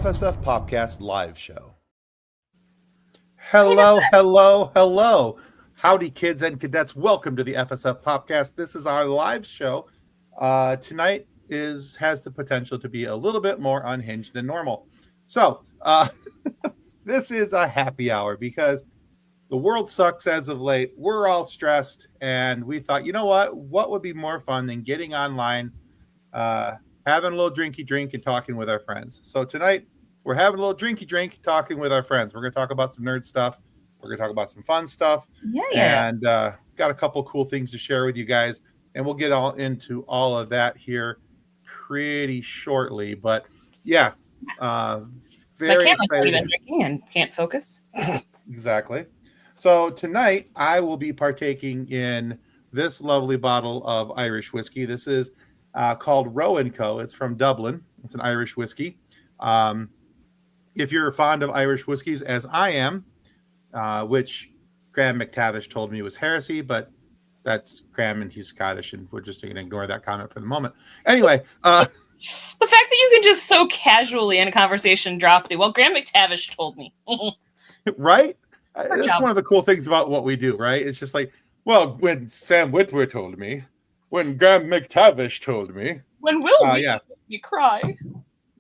FSF PopCast live show. Hello. Howdy, kids and cadets. Welcome to the FSF PopCast. This is our live show. Tonight has the potential to be a little bit more unhinged than normal. So, this is a happy hour because the world sucks as of late. We're all stressed, and we thought, you know what? What would be more fun than getting online, having a little drinky drink and talking with our friends. So tonight we're having a little drinky drink, talking with our friends. We're going to talk about some nerd stuff. We're going to talk about some fun stuff. And got a couple cool things to share with you guys. And we'll get all into all of that here pretty shortly. But yeah, very excited. Been drinking and can't focus. Exactly. So tonight I will be partaking in this lovely bottle of Irish whiskey. This is called Roe & Co. It's from Dublin. It's an Irish whiskey. If you're fond of Irish whiskeys, as I am, which Graham McTavish told me was heresy, but that's Graham and he's Scottish, and we're just going to ignore that comment for the moment. Anyway. The fact that you can just so casually in a conversation drop the, well, Graham McTavish told me. Right? That's one of the cool things about what we do, right? It's just like, well, when Sam Witwer told me, when Graham McTavish told me. When Will you cry.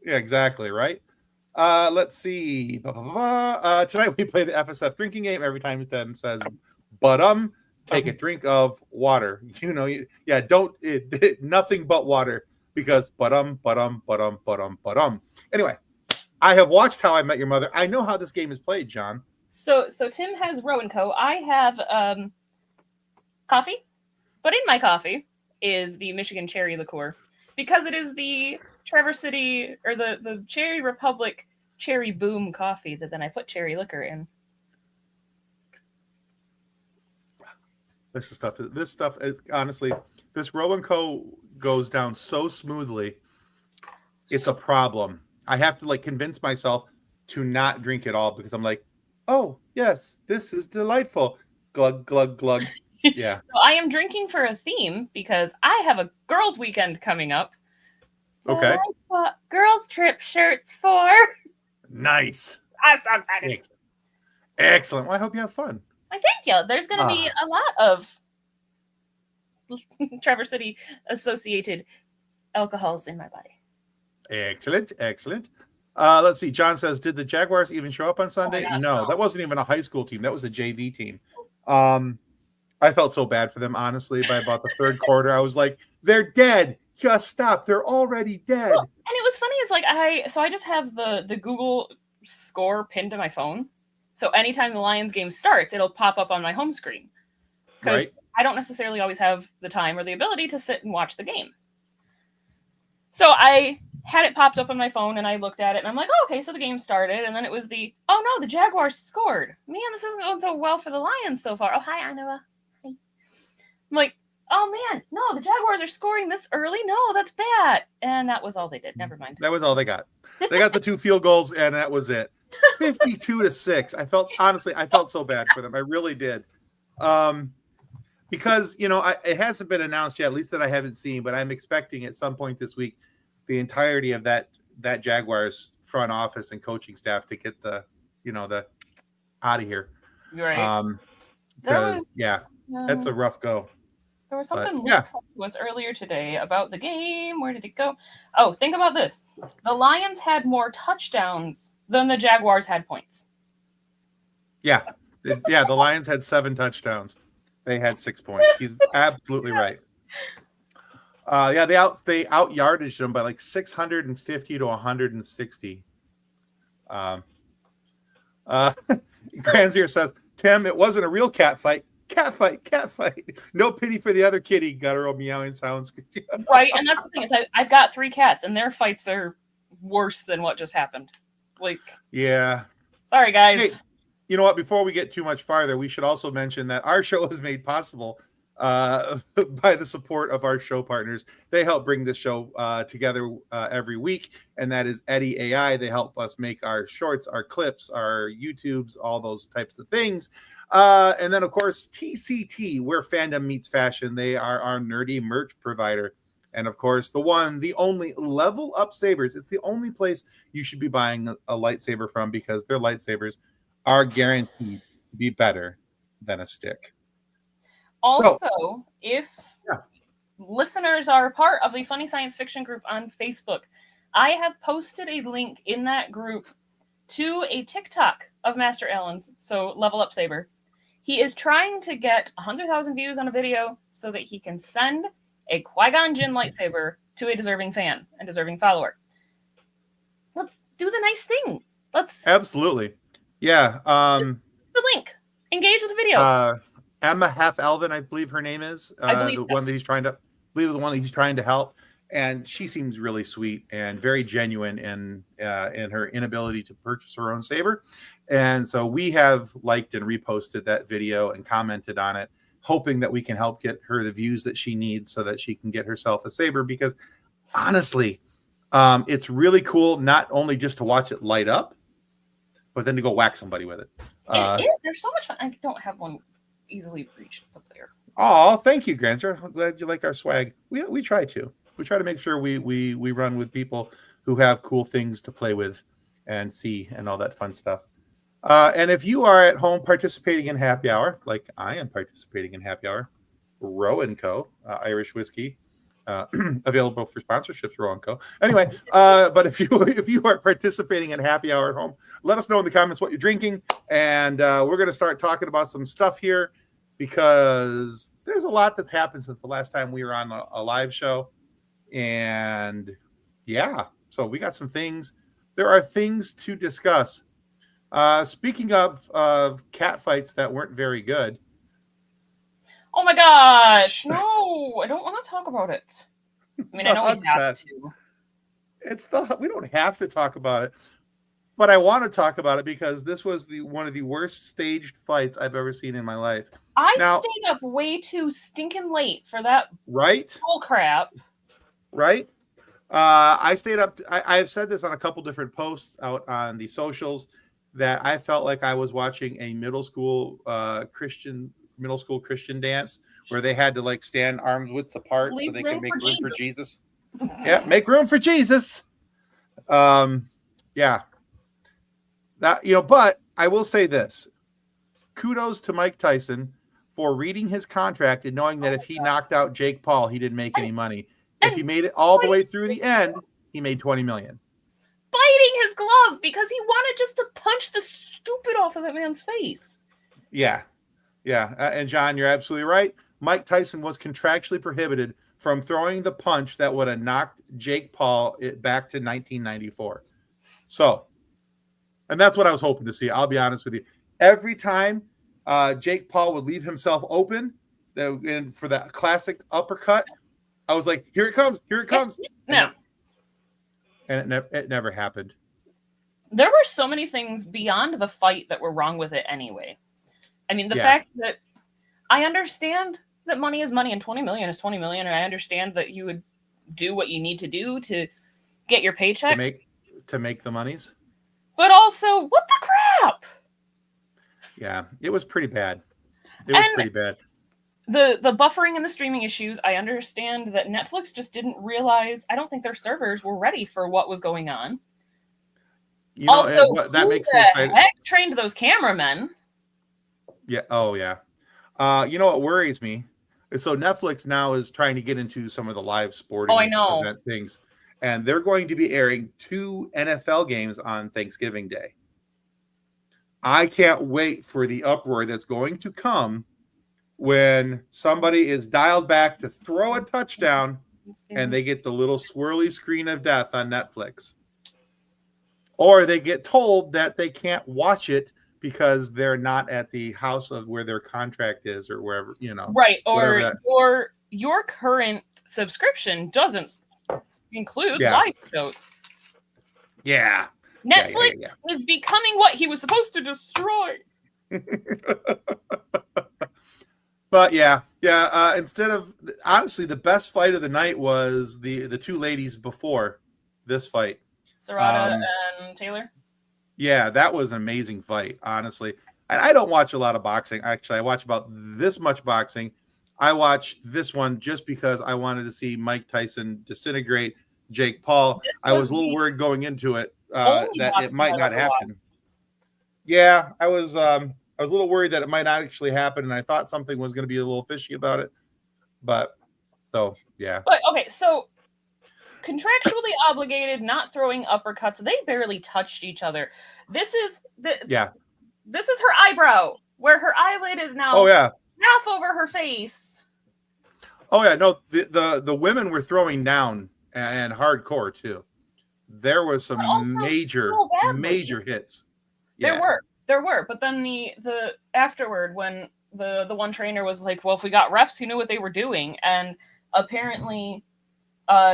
Yeah, exactly, right? Let's see. Tonight we play the FSF drinking game. Every time Tim says, take a drink of water. Nothing but water. Because Anyway, I have watched How I Met Your Mother. I know how this game is played, John. So Tim has Roe & Co. I have coffee. But in my coffee is the Michigan cherry liqueur, because it is the Traverse City or the Cherry Republic Cherry Boom coffee that then I put cherry liquor in. This stuff is honestly, this Roe & Co. goes down so smoothly. It's a problem. I have to convince myself to not drink it all because I'm like, oh yes, this is delightful. Glug glug glug. Yeah. So I am drinking for a theme because I have a girls' weekend coming up. Okay. What girls' trip shirts for? Nice. I'm so excited. Excellent. Well, I hope you have fun. I thank you. There's going to be a lot of Traverse City associated alcohols in my body. Excellent. Let's see. John says, did the Jaguars even show up on Sunday? No, that wasn't even a high school team. That was a JV team. I felt so bad for them, honestly. By about the third quarter, I was like, they're dead. Just stop. They're already dead. Well, and it was funny. It's like I just have the Google score pinned to my phone. So anytime the Lions game starts, it'll pop up on my home screen. Because I don't necessarily always have the time or the ability to sit and watch the game. So I had it popped up on my phone and I looked at it and I'm like, oh, okay, so the game started. And then it was the Jaguars scored. Man, this isn't going so well for the Lions so far. Oh, hi, Anua. Hi. I'm like, oh man, no, the Jaguars are scoring this early. No, that's bad. And that was all they did. Never mind. That was all they got. They got the 2 field goals and that was it. 52-6. I felt so bad for them. I really did. Because, it hasn't been announced yet, at least that I haven't seen, but I'm expecting at some point this week, the entirety of that Jaguars front office and coaching staff to get the out of here. Right. Because that's a rough go. There was something Luke said to us earlier today about the game. Where did it go? Oh, think about this. The Lions had more touchdowns than the Jaguars had points. Yeah. The Lions had 7 touchdowns. They had 6 points. He's absolutely right. They out yardaged them by like 650 to 160. Granzier says, Tim, it wasn't a real cat fight. Cat fight. No pity for the other kitty. Guttural meowing sounds. Right, and that's the thing is I've got 3 cats, and their fights are worse than what just happened. Yeah. Sorry, guys. Hey, you know what? Before we get too much farther, we should also mention that our show is made possible by the support of our show partners. They help bring this show together every week, and that is Eddie AI. They help us make our shorts, our clips, our YouTubes, all those types of things. And then, of course, TCT, where fandom meets fashion. They are our nerdy merch provider. And of course, the only Level Up Sabers. It's the only place you should be buying a lightsaber from, because their lightsabers are guaranteed to be better than a stick. Also, if yeah. listeners are part of the Funny Science Fiction group on Facebook, I have posted a link in that group to a TikTok of Master Allen's, so Level Up Saber. He is trying to get 100,000 views on a video so that he can send a Qui-Gon Jinn lightsaber to a deserving fan and deserving follower. Let's do the nice thing. Let's absolutely, yeah. The link. Engage with the video. Emma Half Elvin, I believe her name is. I believe the one that he's trying to help, and she seems really sweet and very genuine in her inability to purchase her own saber. And so we have liked and reposted that video and commented on it, hoping that we can help get her the views that she needs so that she can get herself a saber. Because honestly, it's really cool not only just to watch it light up, but then to go whack somebody with it. It is. There's so much fun. I don't have one easily reached. It's up there. Oh, thank you, Grancer. I'm glad you like our swag. We try to. We try to make sure we run with people who have cool things to play with and see and all that fun stuff. And if you are at home participating in happy hour, like I am participating in happy hour, Row & Co. Irish whiskey, available for sponsorships, Row & Co. Anyway, but if you are participating in happy hour at home, let us know in the comments what you're drinking, and we're going to start talking about some stuff here, because there's a lot that's happened since the last time we were on a live show. And yeah, so we got some things. There are things to discuss. Speaking of cat fights that weren't very good. Oh my gosh, no, I don't want to talk about it. I mean, I know we have to. We don't have to talk about it, but I want to talk about it because this was one of the worst staged fights I've ever seen in my life. I stayed up way too stinking late for that. Right? Bull crap. Right? I stayed up. I've said this on a couple different posts out on the socials that I felt like I was watching a middle school Christian dance where they had to like stand arms widths apart so they could make room for Jesus. Yeah, make room for Jesus. Yeah. That, but I will say this. Kudos to Mike Tyson for reading his contract and knowing that if he knocked out Jake Paul, he didn't make any money. If he made it all the way through the end, he made $20 million. Biting his glove because he wanted just to punch the stupid off of that man's face. Yeah. Yeah. And John, you're absolutely right. Mike Tyson was contractually prohibited from throwing the punch that would have knocked Jake Paul back to 1994. So, and that's what I was hoping to see. I'll be honest with you. Every time Jake Paul would leave himself open for that classic uppercut, I was like, here it comes. Here it comes. No. And it never happened. There were so many things beyond the fight that were wrong with it anyway. I mean, the fact that I understand that money is money and 20 million is 20 million. And I understand that you would do what you need to do to get your paycheck. To make the monies. But also, what the crap? Yeah, it was pretty bad. Pretty bad. The buffering and the streaming issues, I understand that Netflix just didn't realize. I don't think their servers were ready for what was going on. Also, that makes me excited. Heck trained those cameramen? Yeah. Oh, yeah. What worries me is so Netflix now is trying to get into some of the live sporting event things, and they're going to be airing 2 NFL games on Thanksgiving Day. I can't wait for the uproar that's going to come when somebody is dialed back to throw a touchdown and they get the little swirly screen of death on Netflix. Or they get told that they can't watch it because they're not at the house of where their contract is or wherever, Right. Or your current subscription doesn't include live shows. Yeah. Netflix is becoming what he was supposed to destroy. But instead of honestly, the best fight of the night was the 2 ladies before this fight, Serrata and Taylor. Yeah, that was an amazing fight, honestly. And I don't watch a lot of boxing. Actually, I watch about this much boxing. I watched this one just because I wanted to see Mike Tyson disintegrate Jake Paul. This I was was a little the worried going into it only that it boxing might I've not ever watched. happen. Yeah, I was a little worried that it might not actually happen, and I thought something was going to be a little fishy about it. But so yeah. But okay, so contractually obligated, not throwing uppercuts. They barely touched each other. This is This is her eyebrow, where her eyelid is now half over her face. Oh yeah, no, the women were throwing down and hardcore too. There was some major hits. Yeah. There were, but then the afterward when the one trainer was like, "Well, if we got refs who knew what they were doing," and apparently,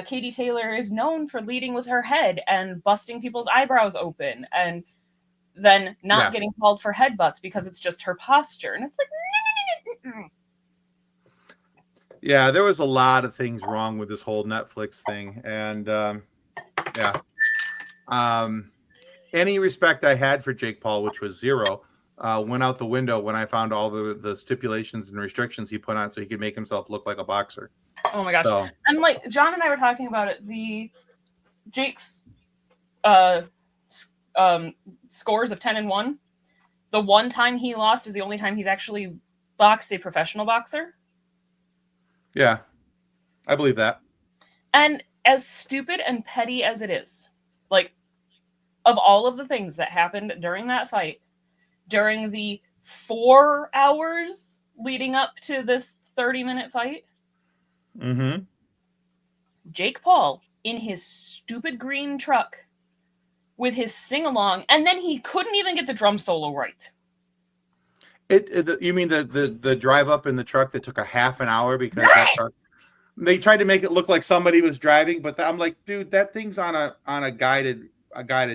Katie Taylor is known for leading with her head and busting people's eyebrows open, and then not getting called for headbutts because it's just her posture, and it's like. Yeah, there was a lot of things wrong with this whole Netflix thing, and any respect I had for Jake Paul, which was zero, went out the window when I found all the stipulations and restrictions he put on so he could make himself look like a boxer. Oh my gosh! So, and like John and I were talking about it, the Jake's scores of 10-1. The one time he lost is the only time he's actually boxed a professional boxer. Yeah, I believe that. And as stupid and petty as it is, like, of all of the things that happened during that fight, during the 4 hours leading up to this 30-minute fight, Jake Paul in his stupid green truck with his sing-along, and then he couldn't even get the drum solo right. You mean the drive up in the truck that took a half an hour because that truck, they tried to make it look like somebody was driving, but I'm like, dude, that thing's on a guided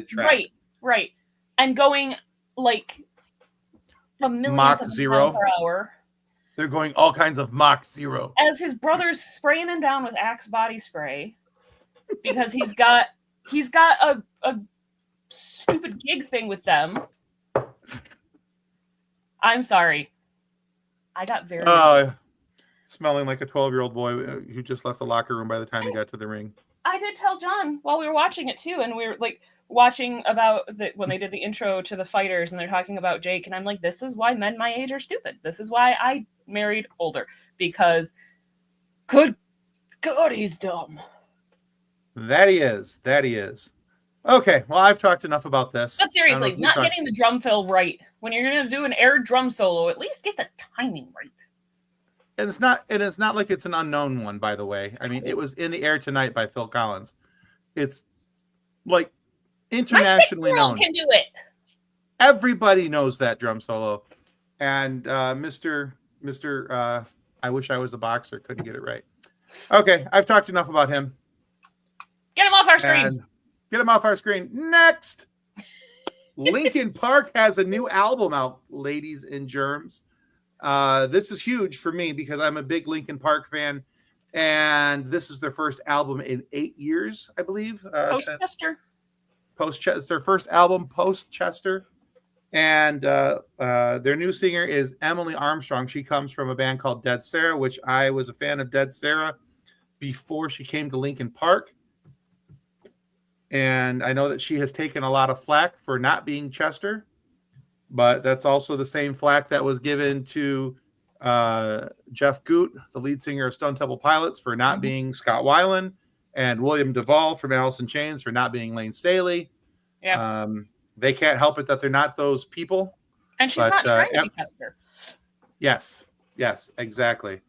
track. Right. And going like a million Mach 0 per hour. They're going all kinds of Mach 0. As his brother's spraying him down with Axe body spray because he's got a stupid gig thing with them. I'm sorry. I got very smelling like a 12-year-old boy who just left the locker room by the time he got to the ring. I did tell John while we were watching it too, and we were like watching about when they did the intro to the fighters and they're talking about Jake, and I'm like, this is why men my age are stupid. This is why I married older, because good God, he's dumb. That he is. Okay, well, I've talked enough about this. But seriously, not getting the drum fill right. When you're going to do an air drum solo, at least get the timing right. And it's not like it's an unknown one, by the way. I mean, it was In the Air Tonight by Phil Collins. It's like internationally known. Can do it. Everybody knows that drum solo. And Mr. I wish I was a boxer, couldn't get it right. Okay, I've talked enough about him. Get him off our screen. Get him off our screen. Next, Linkin Park has a new album out, ladies and germs. This is huge for me because I'm a big Linkin Park fan, and this is their first album in 8 years, I believe. Post-Chester. It's their first album post-Chester. And their new singer is Emily Armstrong. She comes from a band called Dead Sarah, which I was a fan of Dead Sarah before she came to Linkin Park. And I know that she has taken a lot of flack for not being Chester, but that's also the same flack that was given to Jeff Goot, the lead singer of Stone Temple Pilots, for not being Scott Weiland, and William Duvall from Alice in Chains for not being Lane Staley. Yeah. They can't help it that they're not those people. And she's not trying to be Chester. Yes, exactly.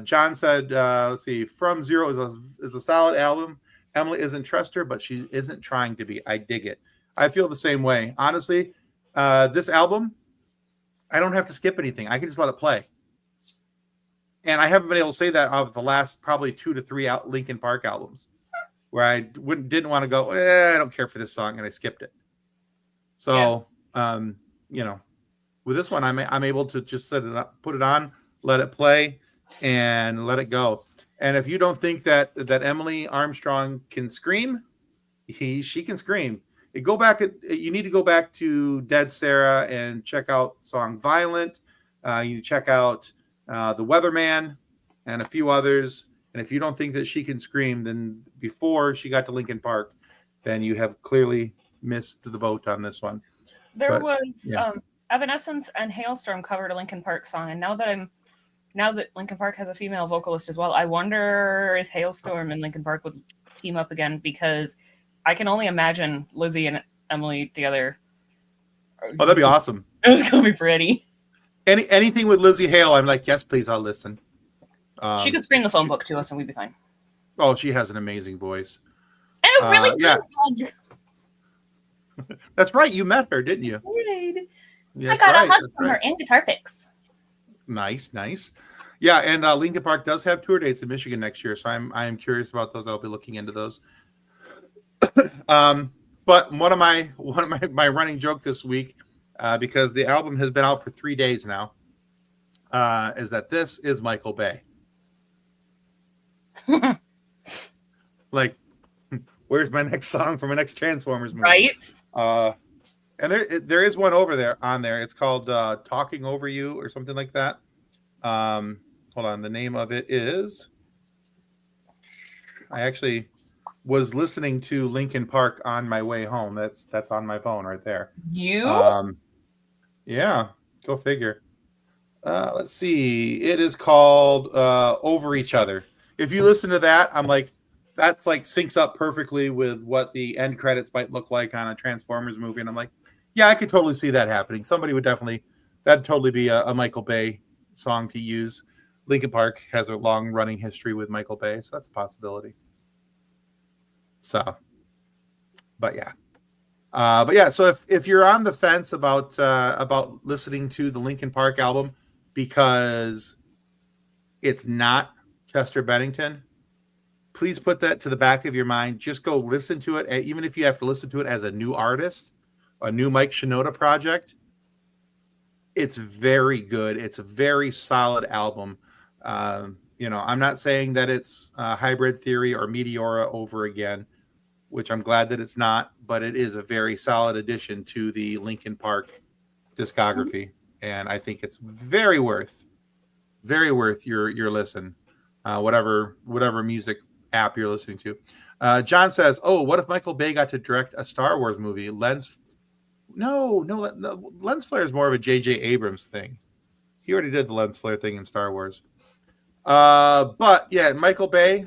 John said, let's see, From Zero is a solid album. Emily isn't Chester, but she isn't trying to be. I dig it. I feel the same way. Honestly, this album, I don't have to skip anything. I can just let it play. And I haven't been able to say that of the last probably 2 to 3 Linkin Park albums where I didn't want to go, I don't care for this song, and I skipped it. So, with this one, I'm able to just set it up, put it on, let it play, and let it go. And if you don't think that Emily Armstrong can scream, she can scream. You need to go back to Dead Sarah and check out the song Violent. You check out The Weatherman, and a few others. And if you don't think that she can scream, then before she got to Linkin Park, then you have clearly missed the boat on this one. There was Evanescence and Hailstorm covered a Linkin Park song, and now that Linkin Park has a female vocalist as well, I wonder if Hailstorm and Linkin Park would team up again, because I can only imagine Lizzie and Emily together. Oh, that'd be awesome. It was gonna be pretty. Anything with Lizzie Hale, I'm like, yes, please, I'll listen. She could scream the phone book to us, and we'd be fine. Oh, she has an amazing voice. And a really good hug. That's right. You met her, didn't you? I got a hug from her and guitar picks. Nice. Yeah, and Linkin Park does have tour dates in Michigan next year, so I am curious about those. I'll be looking into those. But one of my running joke this week, because the album has been out for 3 days now, is that this is Michael Bay. Like, where's my next song for my next Transformers movie? Right. And there is one over there on there. It's called Talking Over You or something like that. Hold on. The name of it is. I actually was listening to Linkin Park on my way home. That's on my phone right there. Yeah. Go figure. Let's see. It is called Over Each Other. If you listen to that, I'm like, that's like syncs up perfectly with what the end credits might look like on a Transformers movie. And I'm like, yeah, I could totally see that happening. Somebody would that'd totally be a Michael Bay song to use. Linkin Park has a long running history with Michael Bay, so that's a possibility. So, but yeah. So if you're on the fence about listening to the Linkin Park album because it's not Chester Bennington, please put that to the back of your mind. Just go listen to it, even if you have to listen to it as a new artist, a new Mike Shinoda project. It's very good. It's a very solid album. I'm not saying that it's Hybrid Theory or Meteora over again, which I'm glad that it's not, but it is a very solid addition to the Linkin Park discography. And I think it's very worth your listen, whatever music app you're listening to. John says, oh, what if Michael Bay got to direct a Star Wars movie? No, lens flare is more of a J.J. Abrams thing. He already did the lens flare thing in Star Wars. But yeah, Michael Bay.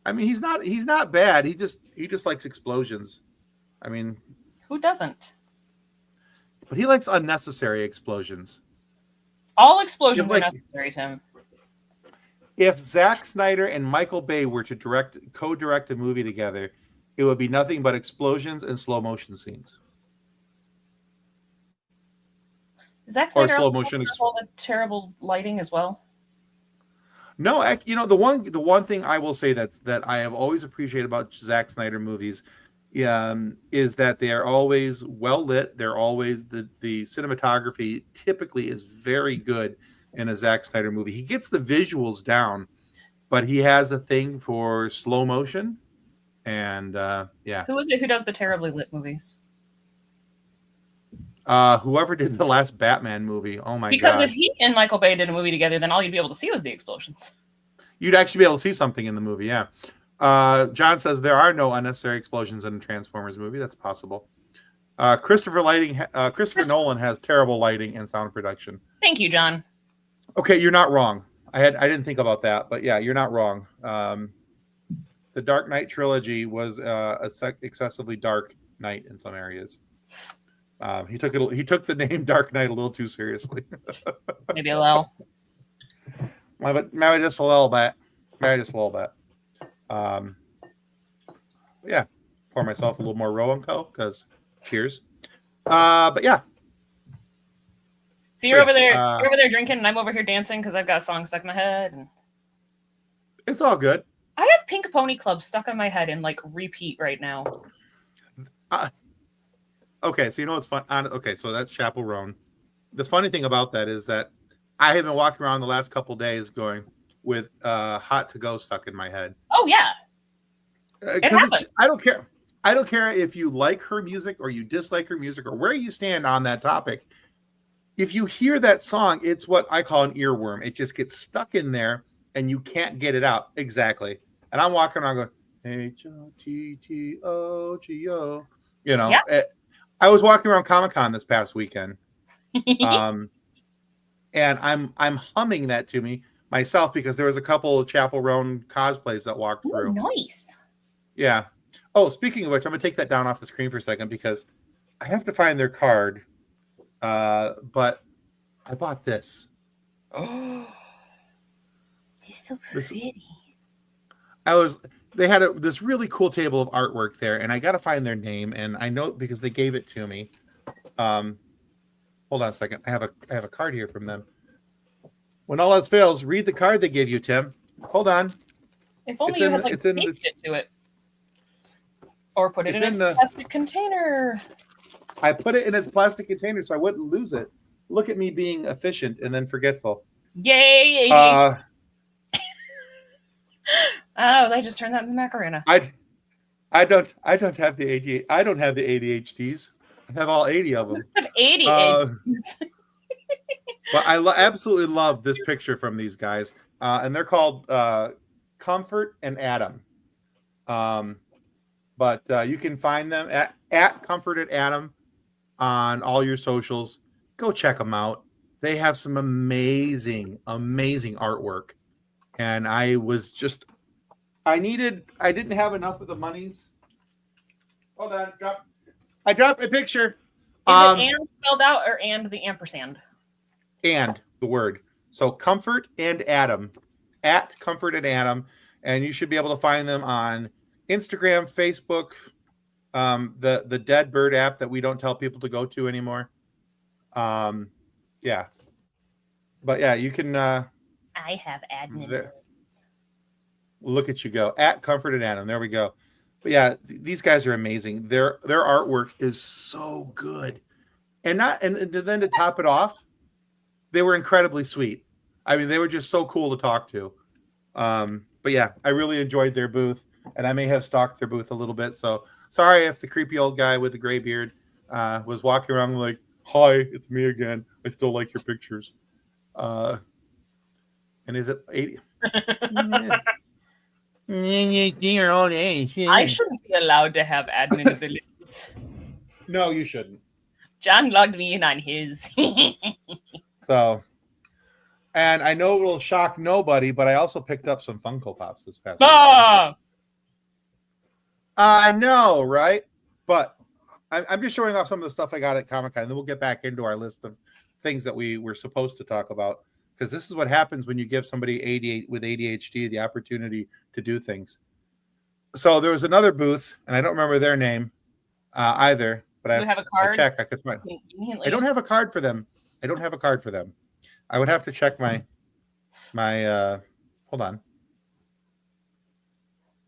I mean, he's not bad. He just likes explosions. I mean, who doesn't? But he likes unnecessary explosions. All explosions are necessary, Tim. If Zack Snyder and Michael Bay were to co-direct a movie together, it would be nothing but explosions and slow motion scenes. Zack Snyder also does all the terrible lighting as well. No, the one thing I will say that I have always appreciated about Zack Snyder movies is that they are always well lit. They're always the cinematography typically is very good in a Zack Snyder movie. He gets the visuals down, but he has a thing for slow motion. And yeah. Who is it who does the terribly lit movies? Whoever did the last Batman movie. Oh my god. Because if he and Michael Bay did a movie together, then all you'd be able to see was the explosions. You'd actually be able to see something in the movie, yeah. John says there are no unnecessary explosions in a Transformers movie. That's possible. Christopher Nolan has terrible lighting and sound production. Thank you, John. Okay, you're not wrong. I didn't think about that, but yeah, you're not wrong. The Dark Knight trilogy was excessively dark night in some areas. He took the name Dark Knight a little too seriously. Maybe a little. Maybe just a little bit. Yeah, pour myself a little more Rowan Co. because cheers. But yeah. So you're over there. You're over there drinking, and I'm over here dancing because I've got a song stuck in my head. And it's all good. I have Pink Pony Club stuck on my head and like repeat right now. Okay, so you know what's fun? Okay, so that's Chappell Roan. The funny thing about that is that I have been walking around the last couple days going with Hot to Go stuck in my head. Oh yeah, it happens. I don't care. I don't care if you like her music or you dislike her music or where you stand on that topic. if you hear that song, it's what I call an earworm. It just gets stuck in there and you can't get it out. Exactly. And I'm walking around going, H-O-T-T-O-G-O. You know, I was walking around Comic-Con this past weekend. And I'm humming that to me myself because there was a couple of Chapel Roan cosplays that walked through. Nice. Yeah. Oh, speaking of which, I'm gonna take that down off the screen for a second because I have to find their card. But I bought this. Oh, they're so pretty. They had this really cool table of artwork there, and I got to find their name, and I know because they gave it to me. Hold on a second. I have a card here from them. When all else fails, read the card they gave you, Tim. Hold on. If only you had pasted it to it. Or put it in its plastic container. I put it in its plastic container so I wouldn't lose it. Look at me being efficient and then forgetful. Yay! Oh, they just turned that into Macarena. I don't have the ADHD. I don't have the ADHDs. I have all 80 of them. I have 80 ADHDs. But I absolutely love this picture from these guys, and they're called Comfort and Adam. But you can find them at Comfort and Adam on all your socials. Go check them out. They have some amazing artwork. And I didn't have enough of the monies. Hold on, I dropped a picture. Is it and spelled out or and the ampersand? And the word. So Comfort and Adam, at Comfort and Adam. And you should be able to find them on Instagram, Facebook, the Dead Bird app that we don't tell people to go to anymore. Yeah. But yeah, you can I have admin. Look at you go. At Comfort and Adam. There we go. But yeah, these guys are amazing. Their artwork is so good. And then to top it off, they were incredibly sweet. I mean, they were just so cool to talk to. But yeah, I really enjoyed their booth, and I may have stalked their booth a little bit. So sorry if the creepy old guy with the gray beard was walking around like, "Hi, it's me again. I still like your pictures." And is it 80? Your old age. I shouldn't be allowed to have admin abilities. No, you shouldn't. John logged me in on his. So, and I know it'll shock nobody, but I also picked up some Funko Pops this past week. I know, right? But I'm just showing off some of the stuff I got at Comic-Con, and then we'll get back into our list of things that we were supposed to talk about, because this is what happens when you give somebody with ADHD the opportunity to do things. So there was another booth, and I don't remember their name either, but I have a card. I check. I could find. I don't have a card for them. I would have to check my hold on.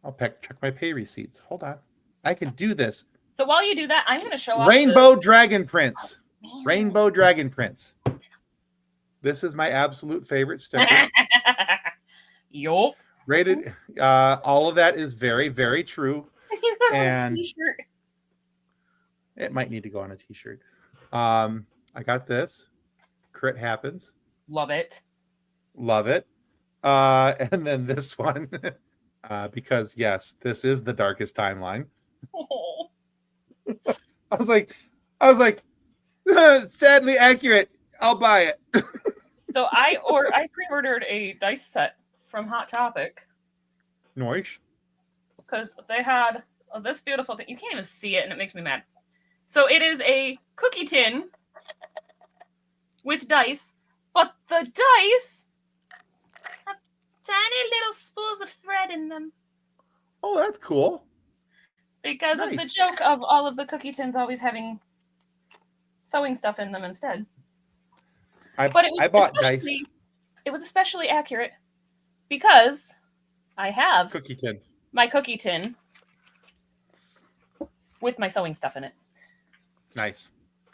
I'll check my pay receipts. Hold on. I can do this. So while you do that, I'm going to show off Rainbow Dragon Prince. Rainbow Dragon Prince. This is my absolute favorite sticker. Yup. Rated. All of that is very, very true. And t-shirt. It might need to go on a t-shirt. I got this. Crit Happens. Love it. And then this one, because yes, this is the darkest timeline. Oh. I was like, sadly accurate. I'll buy it. So I pre-ordered a dice set from Hot Topic. Nice. Because they had this beautiful thing. You can't even see it, and it makes me mad. So it is a cookie tin with dice, but the dice have tiny little spools of thread in them. Oh, that's cool. Because of the joke of all of the cookie tins always having sewing stuff in them instead. I bought dice. It was especially accurate because I have my cookie tin with my sewing stuff in it. Nice.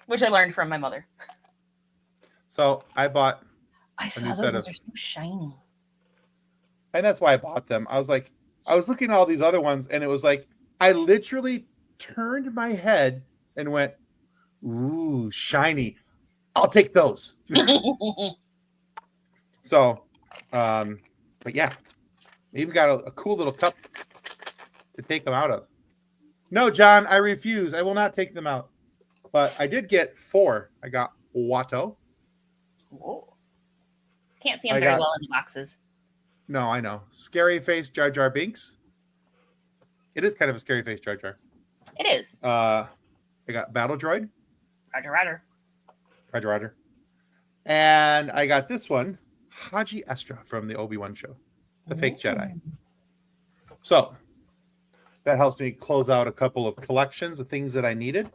Which I learned from my mother. So I bought. I saw those are so shiny. And that's why I bought them. I was looking at all these other ones, and it was like, I literally turned my head and went, "Ooh, shiny. I'll take those. So, but yeah, even got a cool little cup to take them out of. No, John, I refuse. I will not take them out. But I did get 4. I got Watto. Whoa. Can't see them very well in the boxes. No, I know. Scary face Jar Jar Binks. It is kind of a scary face Jar Jar. It is. I got Battle Droid. Roger. And I got this one, Haji Estra from the Obi-Wan show, the fake Jedi. So that helps me close out a couple of collections of things that I needed.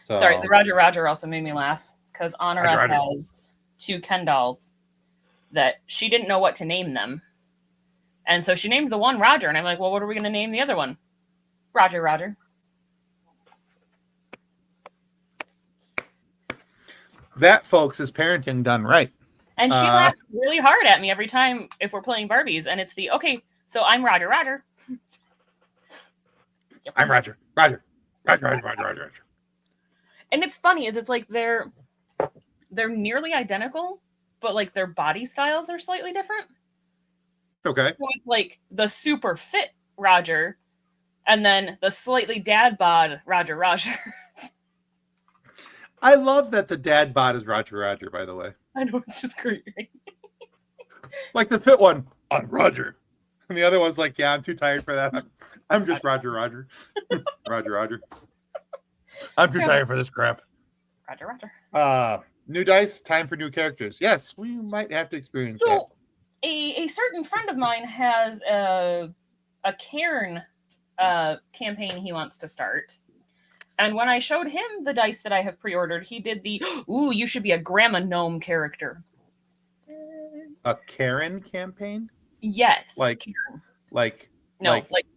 So, sorry, the Roger also made me laugh because Honora has 2 Ken dolls that she didn't know what to name them. And so she named the one Roger, and I'm like, well, what are we going to name the other one? Roger. That, folks, is parenting done right. And she laughs really hard at me every time if we're playing Barbies, and it's okay, so I'm Roger. I'm Roger. And it's funny, it's like they're nearly identical, but like their body styles are slightly different. Okay. So it's like the super fit Roger, and then the slightly dad bod Roger. I love that the dad bod is Roger, by the way. I know, it's just great. Like the fit one, I'm Roger. And the other one's like, yeah, I'm too tired for that. I'm just Roger. Roger. I'm too tired for this crap. Roger. New dice, time for new characters. Yes, we might have to experience that. A certain friend of mine has a Cairn campaign he wants to start. And when I showed him the dice that I have pre-ordered, he did the, you should be a grandma gnome character. A Karen campaign? Yes. Like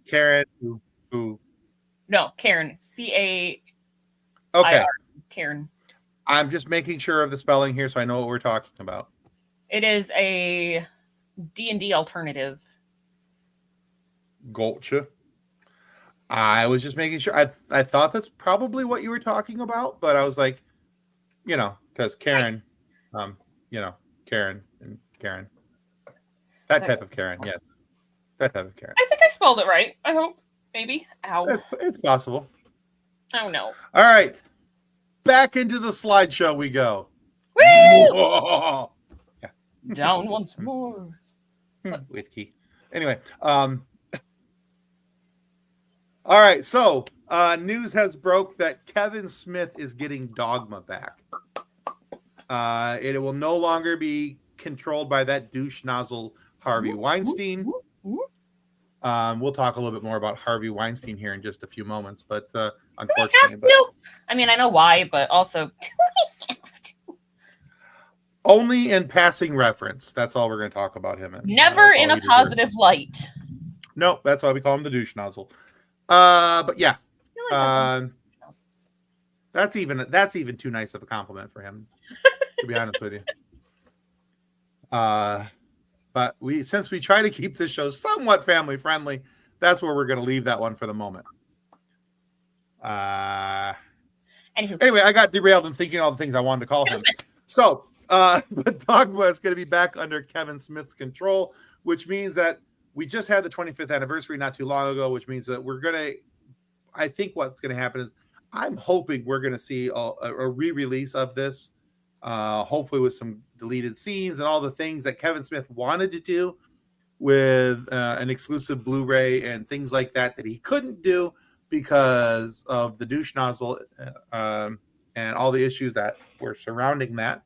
Karen who? No, Cairn. C-A-I-R. Okay. Cairn. I'm just making sure of the spelling here so I know what we're talking about. It is a D&D alternative. Gotcha. I was just making sure. I thought that's probably what you were talking about, but I was like, because Karen, Karen and Karen. That type of Karen, yes. That type of Karen. I think I spelled it right. I hope. Maybe. Ow. It's possible. Oh, no. All right. Back into the slideshow we go. Woo! Whoa! Yeah. Down once more. Whiskey. Anyway, all right, so news has broke that Kevin Smith is getting Dogma back. It will no longer be controlled by that douche nozzle Harvey Weinstein. We'll talk a little bit more about Harvey Weinstein here in just a few moments, but unfortunately, I mean, I know why, but also do we have to? Only in passing reference. That's all we're going to talk about him in. Never in a positive light. Nope, that's why we call him the douche nozzle. But yeah, that's even too nice of a compliment for him, to be honest with you. But since we try to keep this show somewhat family friendly, that's where we're going to leave that one for the moment. Anyway, I got derailed in thinking all the things I wanted to call him. So, but Dogma is going to be back under Kevin Smith's control, which means that we just had the 25th anniversary not too long ago, which means that I think what's going to happen is I'm hoping we're going to see a re-release of this, hopefully with some deleted scenes and all the things that Kevin Smith wanted to do with an exclusive Blu-ray and things like that he couldn't do because of the douche nozzle and all the issues that were surrounding that.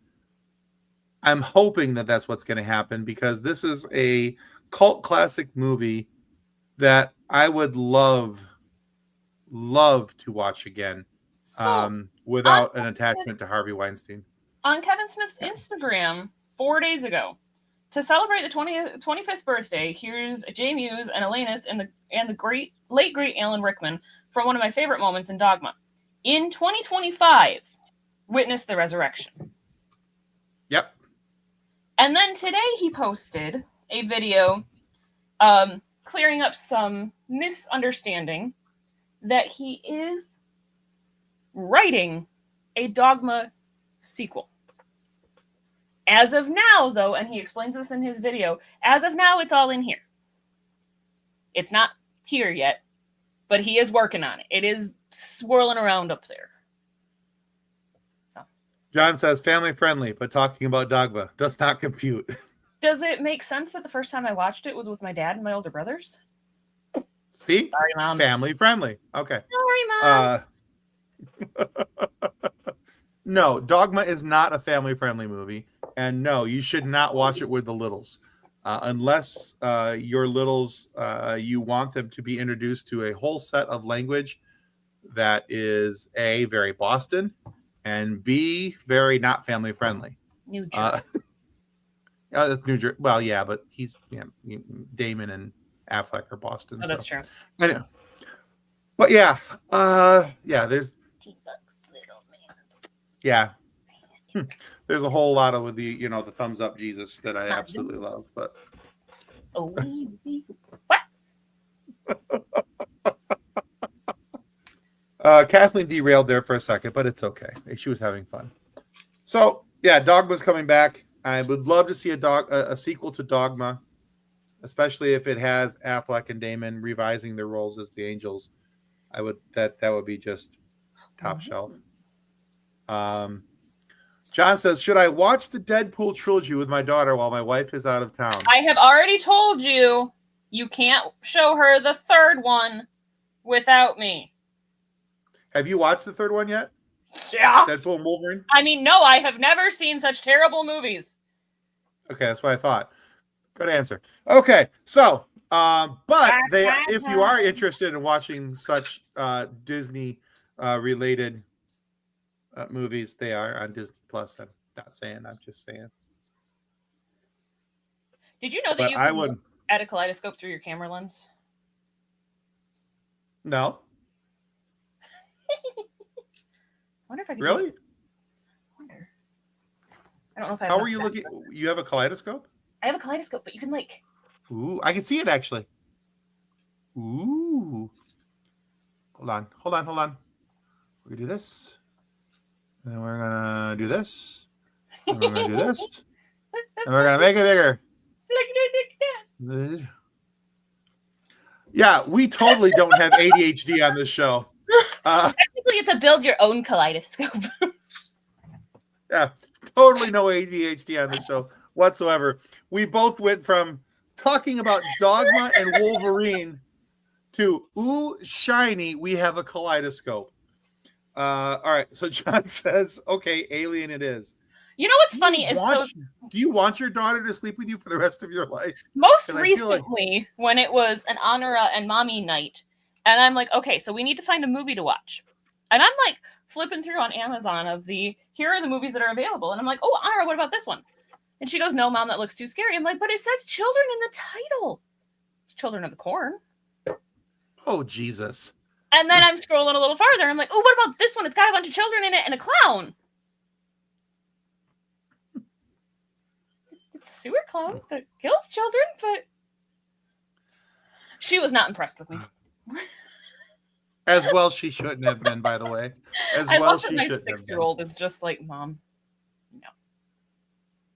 I'm hoping that that's what's going to happen because this is a cult classic movie that I would love to watch again without an attachment to Harvey Weinstein. On Kevin Smith's Instagram 4 days ago, to celebrate the 25th birthday, here's Jay Muse and Elenis and the late great Alan Rickman from one of my favorite moments in Dogma. In 2025, witness the resurrection. Yep. And then today he posted a video clearing up some misunderstanding that he is writing a Dogma sequel. As of now, though, and he explains this in his video, as of now, it's all in here. It's not here yet, but he is working on it. It is swirling around up there. So, John says family friendly, but talking about Dogma does not compute. does it make sense that the first time I watched it was with my dad and my older brothers? See? Sorry, Mom. Family friendly. Okay. Sorry, Mom. No, Dogma is not a family friendly movie. And no, you should not watch it with the littles. Unless your littles, you want them to be introduced to a whole set of language that is A, very Boston, and B, very not family friendly. New Jersey. That's New Jersey. Well, yeah, but Damon and Affleck are Boston. Oh, that's true. I know. But yeah, there's $10, little man. Yeah. There's a whole lot of the thumbs up Jesus that I absolutely love, but what? Kathleen derailed there for a second, but it's okay. She was having fun. So yeah, Dogma's coming back. I would love to see a sequel to Dogma, especially if it has Affleck and Damon revising their roles as the angels. That would be just top shelf. John says, should I watch the Deadpool trilogy with my daughter while my wife is out of town? I have already told you can't show her the third one without me. Have you watched the third one yet? Yeah. Deadpool and Wolverine? I mean, no, I have never seen such terrible movies. Okay, that's what I thought. Good answer. Okay, so, but if you are interested in watching such Disney related movies, they are on Disney Plus. I'm not saying, I'm just saying. Did you know that you can add a kaleidoscope through your camera lens? No. I wonder if I can. Really? I don't know if I. How are you looking? You have a kaleidoscope? I have a kaleidoscope, but you can like. Ooh, I can see it actually. Ooh. Hold on. We're gonna do this. And we're gonna do this. And we're gonna do this. And we're gonna make it bigger. Yeah, we totally don't have ADHD on this show. Technically, it's a build your own kaleidoscope. Yeah, totally no ADHD on this show whatsoever. We both went from talking about Dogma and Wolverine to, ooh, shiny, we have a kaleidoscope. All right, so John says, okay, Alien it is. You know what's funny is do you want your daughter to sleep with you for the rest of your life? Most recently, when it was an Honora and Mommy night, and I'm like, okay, so we need to find a movie to watch. And I'm like flipping through on Amazon of here are the movies that are available. And I'm like, oh, Honora, what about this one? And she goes, no, Mom, that looks too scary. I'm like, but it says children in the title. It's Children of the Corn. Oh, Jesus. And then I'm scrolling a little farther. I'm like, oh, what about this one? It's got a bunch of children in it and a clown. It's a sewer clown that kills children, but she was not impressed with me. As well she shouldn't have been, by the way. I love that my 6-year-old is just like, Mom,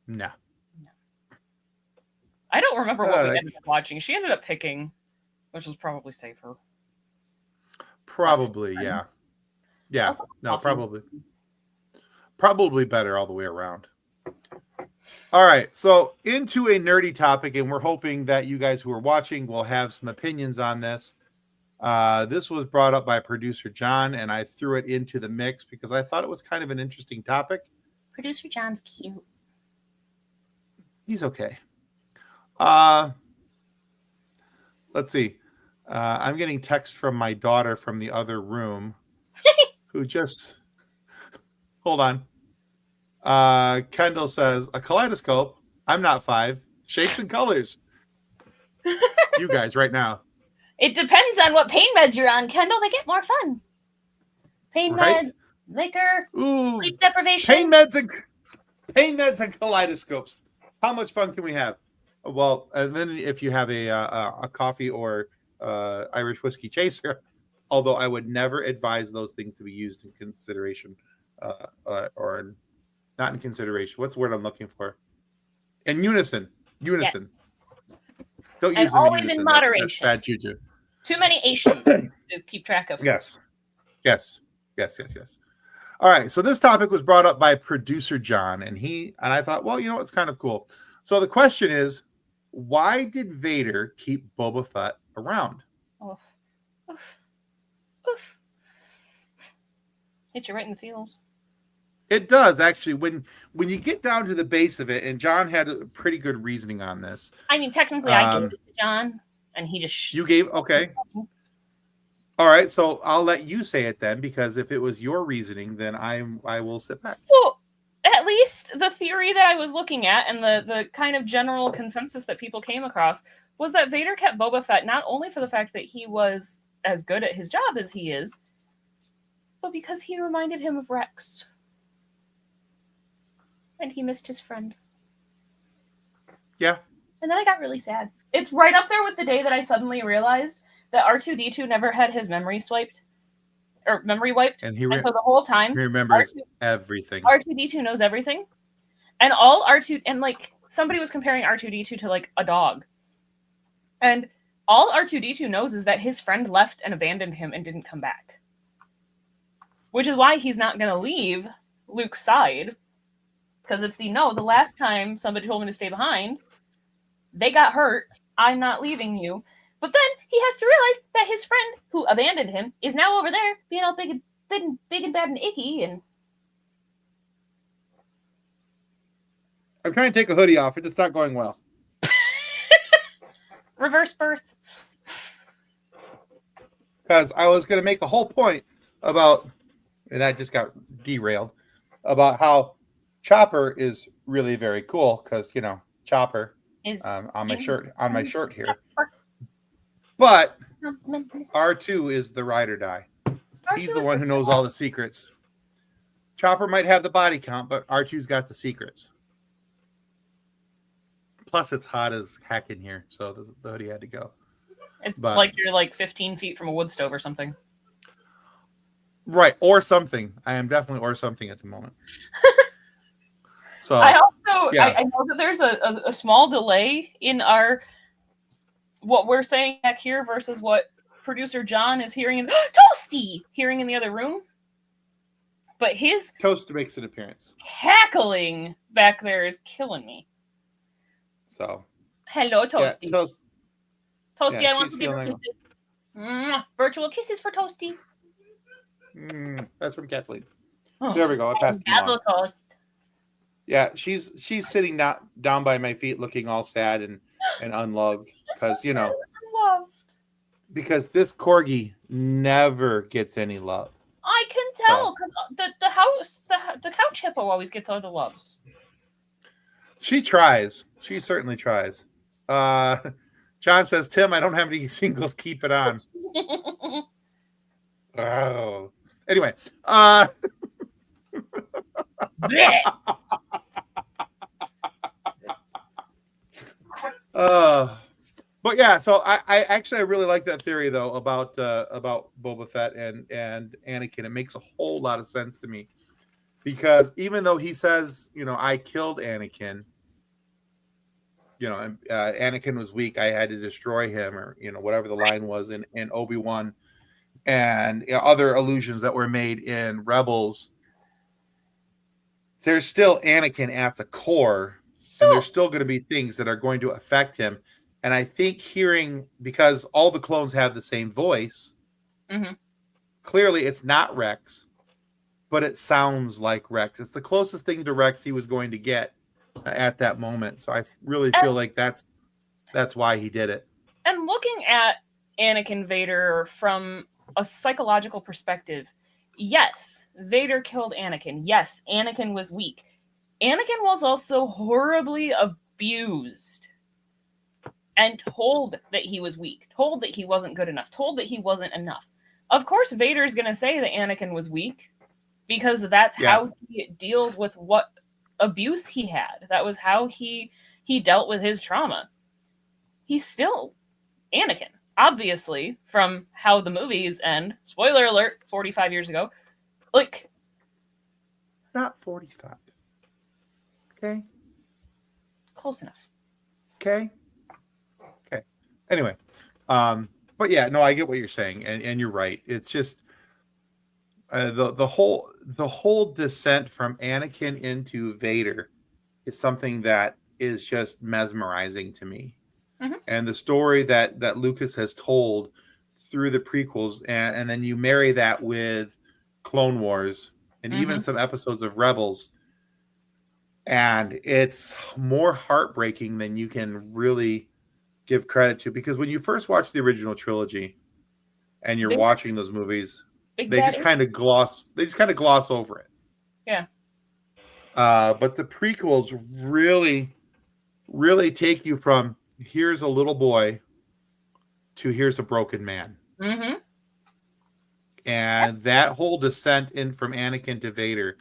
no. I don't remember what we ended up watching. She ended up picking, which was probably safer. Probably, yeah. Yeah, no, probably. Probably better all the way around. All right, so into a nerdy topic, and we're hoping that you guys who are watching will have some opinions on this. This was brought up by producer John, and I threw it into the mix because I thought it was kind of an interesting topic. Producer John's cute. He's okay. Let's see. I'm getting text from my daughter from the other room who just hold on. Kendall says a kaleidoscope. I'm not 5. Shapes and colors. You guys right now. It depends on what pain meds you're on, Kendall. They get more fun. Pain meds, liquor, sleep deprivation. Pain meds and kaleidoscopes. How much fun can we have? Well, and then if you have a coffee or Irish whiskey chaser, although I would never advise those things to be used in consideration or not in consideration. What's the word I'm looking for? In unison. Unison. Don't And use them in always unison. in That's moderation. bad juju. Too many Asians to keep track of. Yes. All right. So this topic was brought up by producer John, and I thought, well, you know, it's kind of cool. So the question is, why did Vader keep Boba Fett around? Oof. Oof. Oof. Hit you right in the feels. It does, actually. When you get down to the base of it, and John had a pretty good reasoning on this. I mean, technically, I gave it to John, and he just... You gave... Okay. All right, so I'll let you say it then, because if it was your reasoning, then I will sit back. So, at least the theory that I was looking at, and the kind of general consensus that people came across, was that Vader kept Boba Fett not only for the fact that he was as good at his job as he is, but because he reminded him of Rex. And he missed his friend. Yeah. And then I got really sad. It's right up there with the day that I suddenly realized that R2-D2 never had his memory swiped. Or memory wiped. And so the whole time... He remembers everything. R2-D2 knows everything. And all R2... And, like, somebody was comparing R2-D2 to, like, a dog. And all R2-D2 knows is that his friend left and abandoned him and didn't come back. Which is why he's not going to leave Luke's side. Because it's the last time somebody told me to stay behind, they got hurt. I'm not leaving you. But then he has to realize that his friend who abandoned him is now over there being all big and bad and icky. And I'm trying to take a hoodie off. It's not going well. Reverse birth. Because I was going to make a whole point about, and I just got derailed, about how Chopper is really very cool because, you know, Chopper is on my shirt here. But R2 is the ride or die. He's the one who knows all the secrets. Chopper might have the body count, but R2's got the secrets. Plus, it's hot as heck in here, so the hoodie had to go. It's like you're like 15 feet from a wood stove or something. Right, or something. I am definitely or something at the moment. So I also I know that there's a small delay in what we're saying back here versus what producer John is hearing in hearing in the other room. But his Toast makes an appearance. Cackling back there is killing me. So hello, Toasty. Yeah, Toasty, I want to give her kisses. Mwah. Virtual kisses for Toasty. That's from Kathleen. There we go. I passed it toast. Yeah, she's sitting down by my feet, looking all sad and unloved because you know, unloved. Because this corgi never gets any love. I can tell because the couch hippo always gets all the loves. She tries. She certainly tries. John says, Tim, I don't have any singles. Keep it on. Oh. Anyway. But yeah, so I actually really like that theory though about Boba Fett and Anakin. It makes a whole lot of sense to me because even though he says, you know, I killed Anakin, you know, and Anakin was weak, I had to destroy him, or you know, whatever the line was in Obi-Wan, and you know, other allusions that were made in Rebels. There's still Anakin at the core, and there's still going to be things that are going to affect him. And I think because all the clones have the same voice, clearly it's not Rex, but it sounds like Rex. It's the closest thing to Rex he was going to get at that moment. So I really feel like that's why he did it. And looking at Anakin Vader from a psychological perspective, yes, Vader killed Anakin. Yes, Anakin was weak. Anakin was also horribly abused and told that he was weak, told that he wasn't good enough, told that he wasn't enough. Of course, Vader's going to say that Anakin was weak because that's how he deals with what abuse he had. That was how he dealt with his trauma. He's still Anakin, obviously, from how the movies end. Spoiler alert, 45 years ago. Like, not 45. Okay. Close enough. Okay. Okay. Anyway, but yeah, no, I get what you're saying, and you're right. It's just the whole descent from Anakin into Vader is something that is just mesmerizing to me. Mhm. And the story that Lucas has told through the prequels, and then you marry that with Clone Wars and even Mhm. some episodes of Rebels, and it's more heartbreaking than you can really give credit to, because when you first watch the original trilogy and you're Vader, watching those movies, Big they Bad just is. kind of gloss over it. Yeah. But the prequels really take you from here's a little boy to here's a broken man. Mhm. And that whole descent in from Anakin to Vader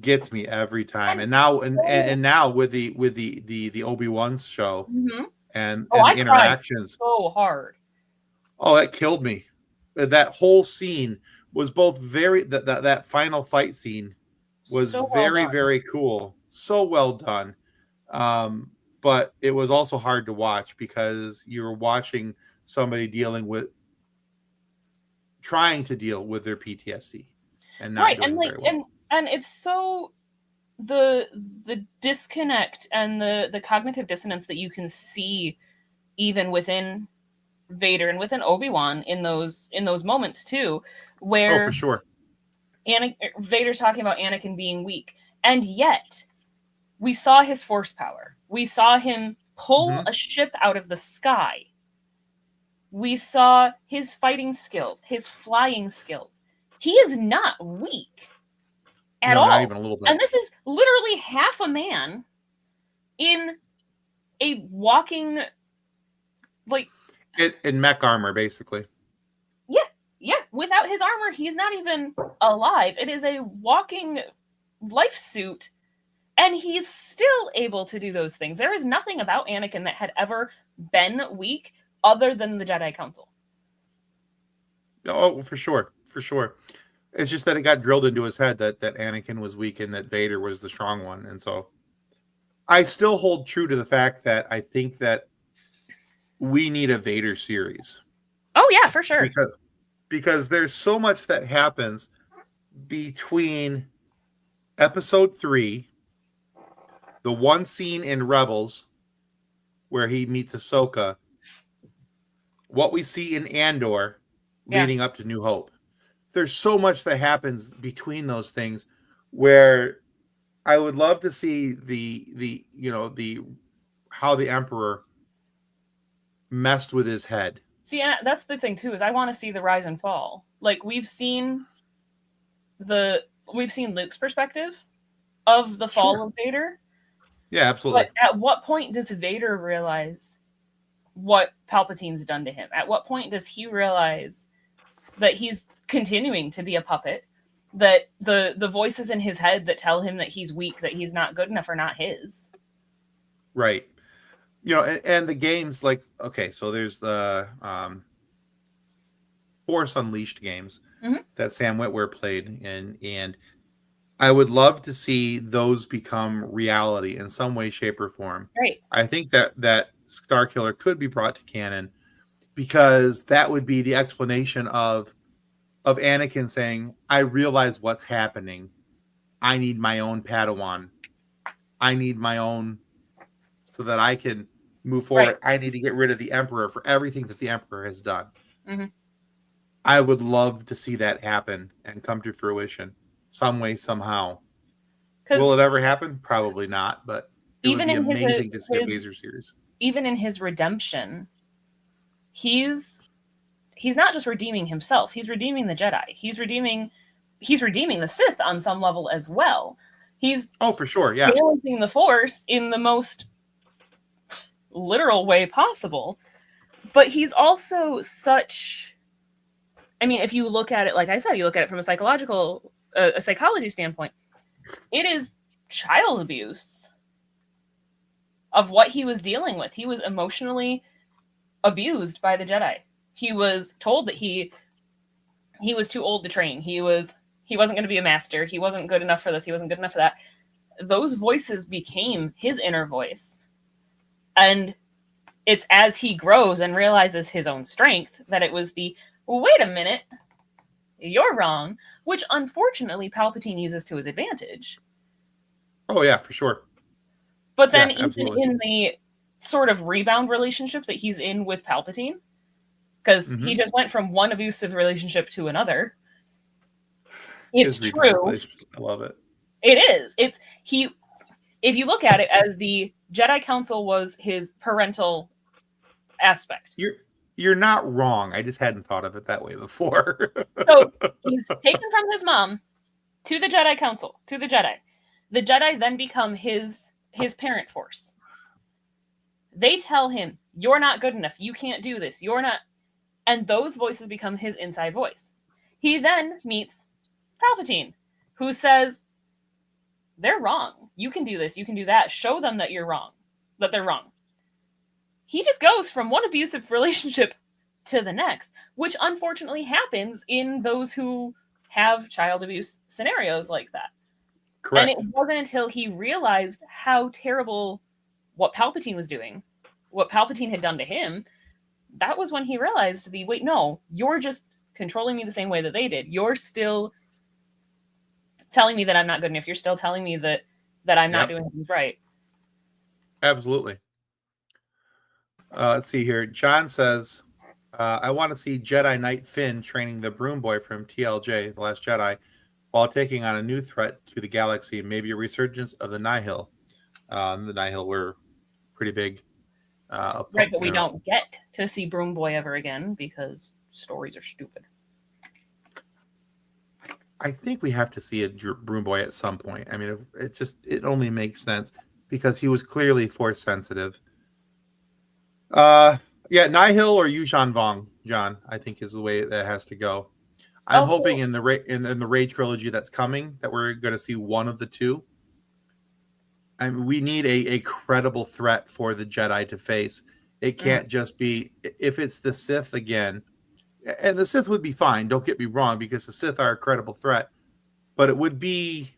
gets me every time. And And now so, now with the Obi-Wan's show mhm. Oh, and I the cried interactions, so hard. oh, that killed me. That whole scene was both very that final fight scene was So well very, done. very cool. So well done. Um, but it was also hard to watch because you were watching somebody trying to deal with their PTSD and not Right, and doing like, very well. and it's so the the disconnect and the cognitive dissonance that you can see even within Vader and within Obi-Wan in those moments too, Oh, for where sure. Vader's talking about Anakin being weak, and yet we saw his force power. We saw him pull Hmm. a ship out of the sky. We saw his fighting skills, his flying skills. He is not weak at No, not all. even a little bit. And this is literally half a man in a walking, like, In mech armor, basically. yeah, yeah, without his armor, he's not even alive. It is a walking life suit, and he's still able to do those things. There is nothing about Anakin that had ever been weak other than the Jedi Council. Oh, for sure, for sure. It's just that it got drilled into his head that Anakin was weak and that Vader was the strong one, and so I still hold true to the fact that I think that we need a Vader series Oh yeah, for sure. because there's so much that happens between episode 3, the one scene in Rebels where he meets Ahsoka, what we see in Andor Yeah. leading up to New Hope. There's so much that happens between those things where I would love to see the how the Emperor messed with his head. See, and that's the thing too, is I want to see the rise and fall. Like the we've seen Luke's perspective of the fall Sure. of Vader, Yeah, absolutely. but at what point does Vader realize what Palpatine's done to him? At what point does he realize that he's continuing to be a puppet? That the voices in his head that tell him that he's weak, that he's not good enough, are not his. Right. And the games, like, okay, so there's the Force Unleashed games Mhm. that Sam Witwer played in, and I would love to see those become reality in some way, shape, or form. Right. I think that Starkiller could be brought to canon because that would be the explanation of Anakin saying, "I realize what's happening. I need my own Padawan. I need my own so that I can move Right. forward. I need to get rid of the Emperor for everything that the Emperor has done." Mm-hmm. I would love to see that happen and come to fruition some way, somehow. Will Because it ever happen? Probably not, but it would even be in amazing to see a his Vader series. even in his redemption, he's not just redeeming himself, he's redeeming the Jedi. He's redeeming the Sith on some level as well. He's Oh, for sure, yeah. balancing the Force in the most literal way possible. But he's also such, I mean, if you look at it, like I said, you look at it from a psychology standpoint, it is child abuse of what he was dealing with. He was emotionally abused by the Jedi. He was told that he was too old to train. He wasn't going to be a master. He wasn't good enough for this. He wasn't good enough for that. those voices became his inner voice. And it's as he grows and realizes his own strength that it was the, well, wait a minute, you're wrong, which unfortunately Palpatine uses to his advantage. Oh, yeah, for sure. But then Yeah, even absolutely. in the sort of rebound relationship that he's in with Palpatine, because he just went from one abusive relationship to another. It's His rebound true. relationship. I love it. It is. It's he. If you look at it as the Jedi Council was his parental aspect. You're not wrong. I just hadn't thought of it that way before. So he's taken from his mom to the Jedi Council, to the Jedi. The Jedi then become his parent force. They tell him, "You're not good enough. You can't do this. You're not." And those voices become his inside voice. He then meets Palpatine, who says, "They're wrong. You can do this. You can do that. Show them that you're wrong, that they're wrong." He just goes from one abusive relationship to the next, which unfortunately happens in those who have child abuse scenarios like that. Correct. And it wasn't until he realized how terrible what Palpatine was doing, what Palpatine had done to him, that was when he realized wait, no, you're just controlling me the same way that they did. You're still telling me that I'm not good enough. You're still telling me that I'm not doing things right. Absolutely. Let's see here. John says, I want to see Jedi Knight Finn training the broom boy from TLJ, The Last Jedi, while taking on a new threat to the galaxy, maybe a resurgence of the Nihil. The Nihil were pretty big. Right, but we don't get to see Broom Boy ever again because stories are stupid. I think we have to see a broom boy at some point. I mean, it only makes sense because he was clearly force sensitive. Yeah, Nihil or Yuuzhan Vong, John, I think is the way that has to go. I'm hoping in the Rey trilogy that's coming that we're going to see one of the two. I mean, we need a credible threat for the Jedi to face. It can't just be, if it's the Sith again, and the Sith would be fine, don't get me wrong, because the Sith are a credible threat, but it would be,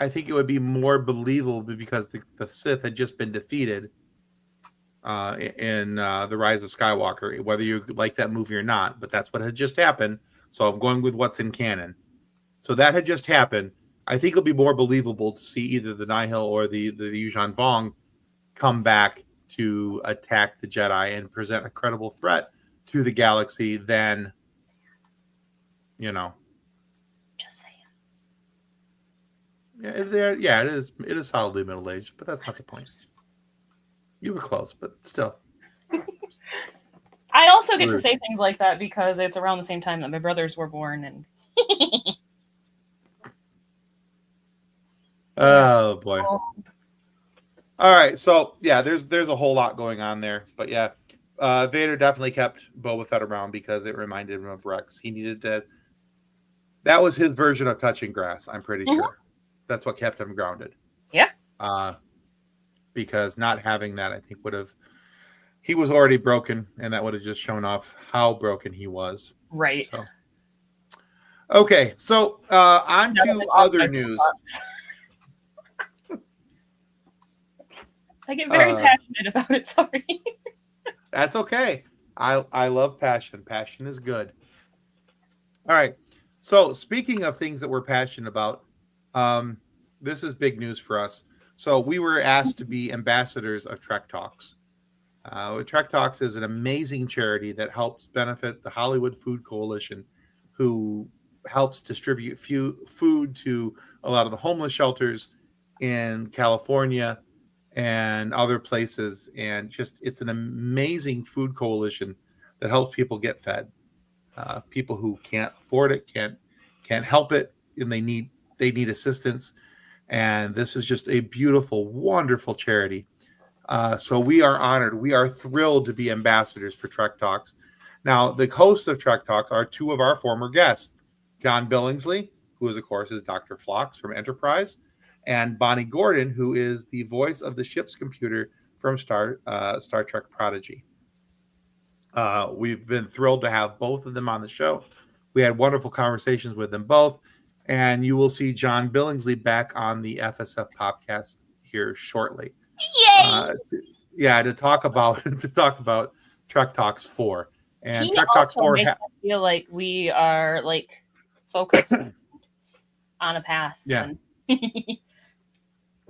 I think it would be more believable because the Sith had just been defeated in The Rise of Skywalker, whether you like that movie or not, but that's what had just happened. So I'm going with what's in canon. So that had just happened. I think it'll be more believable to see either the Nihil or the Yuuzhan Vong come back to attack the Jedi and present a credible threat to the galaxy than, Just saying. Yeah, it is solidly middle-aged, but that's not the point. You were close, but still. I also get to say things like that because it's around the same time that my brothers were born, and oh boy. All right, so yeah, there's a whole lot going on there, but yeah, Vader definitely kept Boba Fett around because it reminded him of Rex. He needed to. That was his version of touching grass. I'm pretty sure that's what kept him grounded. Yeah. Because not having that, I think he was already broken, and that would have just shown off how broken he was. Right. So, okay, so on to other news. I get very passionate about it. Sorry. That's okay. I love passion. Passion is good. All right. So speaking of things that we're passionate about, this is big news for us. So we were asked to be ambassadors of Trek Talks. Trek Talks is an amazing charity that helps benefit the Hollywood Food Coalition, who helps distribute food to a lot of the homeless shelters in California and other places. And just, it's an amazing food coalition that helps people get fed. People who can't afford it, can't help it, and they need assistance. And this is just a beautiful, wonderful charity. So we are honored. We are thrilled to be ambassadors for Trek Talks. Now, the hosts of Trek Talks are two of our former guests, John Billingsley, who is, of course, is Dr. Phlox from Enterprise, and Bonnie Gordon, who is the voice of the ship's computer from Star Trek Prodigy. We've been thrilled to have both of them on the show. We had wonderful conversations with them both. And you will see John Billingsley back on the FSF podcast here shortly. Yay! To talk about Trek Talks 4. And He Trek Talks also 4 makes us feel like we are like focused on a path. Yeah. And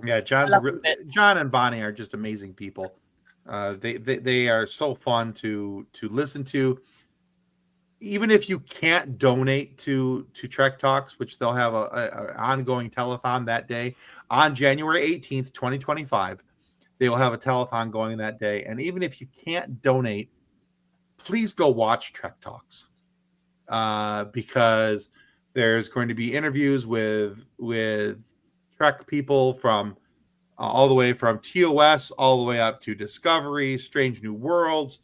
Yeah, John and Bonnie are just amazing people. They are so fun to listen to. Even if you can't donate to Trek Talks, which they'll have a ongoing telethon that day on January 18th, 2025. They will have a telethon going that day. And even if you can't donate, please go watch Trek Talks, because there's going to be interviews with Trek people from all the way from TOS all the way up to Discovery, Strange New Worlds.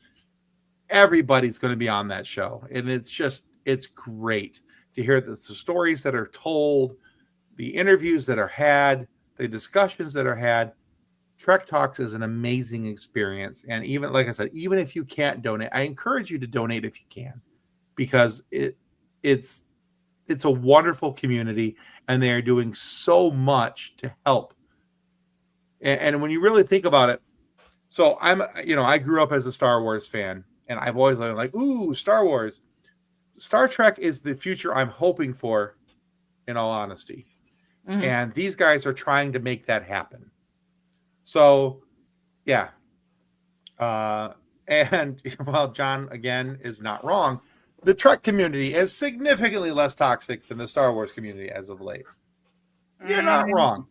Everybody's going to be on that show, and it's great to hear the stories that are told, the interviews that are had, the discussions that are had. Trek Talks is an amazing experience, and even like I said, even if you can't donate, I encourage you to donate if you can, because it's a wonderful community, and they are doing so much to help. And when you really think about it, so I grew up as a Star Wars fan, and I've always been like, ooh, Star Wars. Star Trek is the future I'm hoping for, in all honesty. Mm-hmm. And these guys are trying to make that happen. So, yeah. And while John, again, is not wrong, the Trek community is significantly less toxic than the Star Wars community as of late. You're not wrong.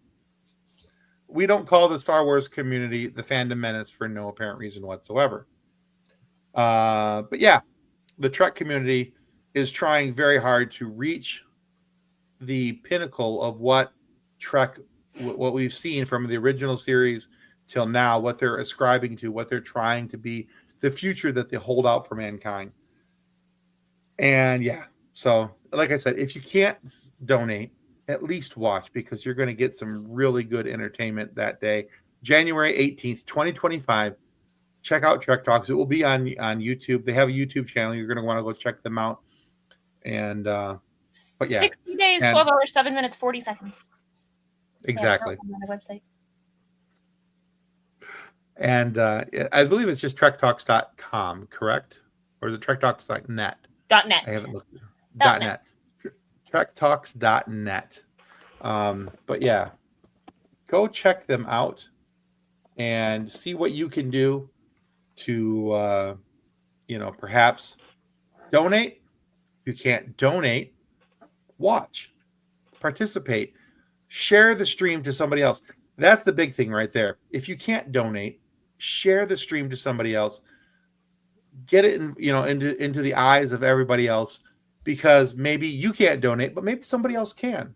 We don't call the Star Wars community the fandom menace for no apparent reason whatsoever. But yeah, the Trek community is trying very hard to reach the pinnacle of what we've seen from the original series till now, what they're ascribing to, what they're trying to be, the future that they hold out for mankind. And yeah, so like I said, if you can't donate, at least watch, because you're going to get some really good entertainment that day, January 18th, 2025. Check out Trek Talks. It will be on YouTube. They have a YouTube channel. You're going to want to go check them out. And but yeah, 60 days, 12 hours, 7 minutes, 40 seconds. Exactly. Yeah, on the website. And I believe it's just trektalks.com, correct? Or is it trektalks.net? .net. I haven't looked. .net. Trektalks.net. But yeah, go check them out and see what you can do to, perhaps donate. If you can't donate, watch, participate, share the stream to somebody else. That's the big thing right there. If you can't donate, share the stream to somebody else. Get it into the eyes of everybody else, because maybe you can't donate, but maybe somebody else can.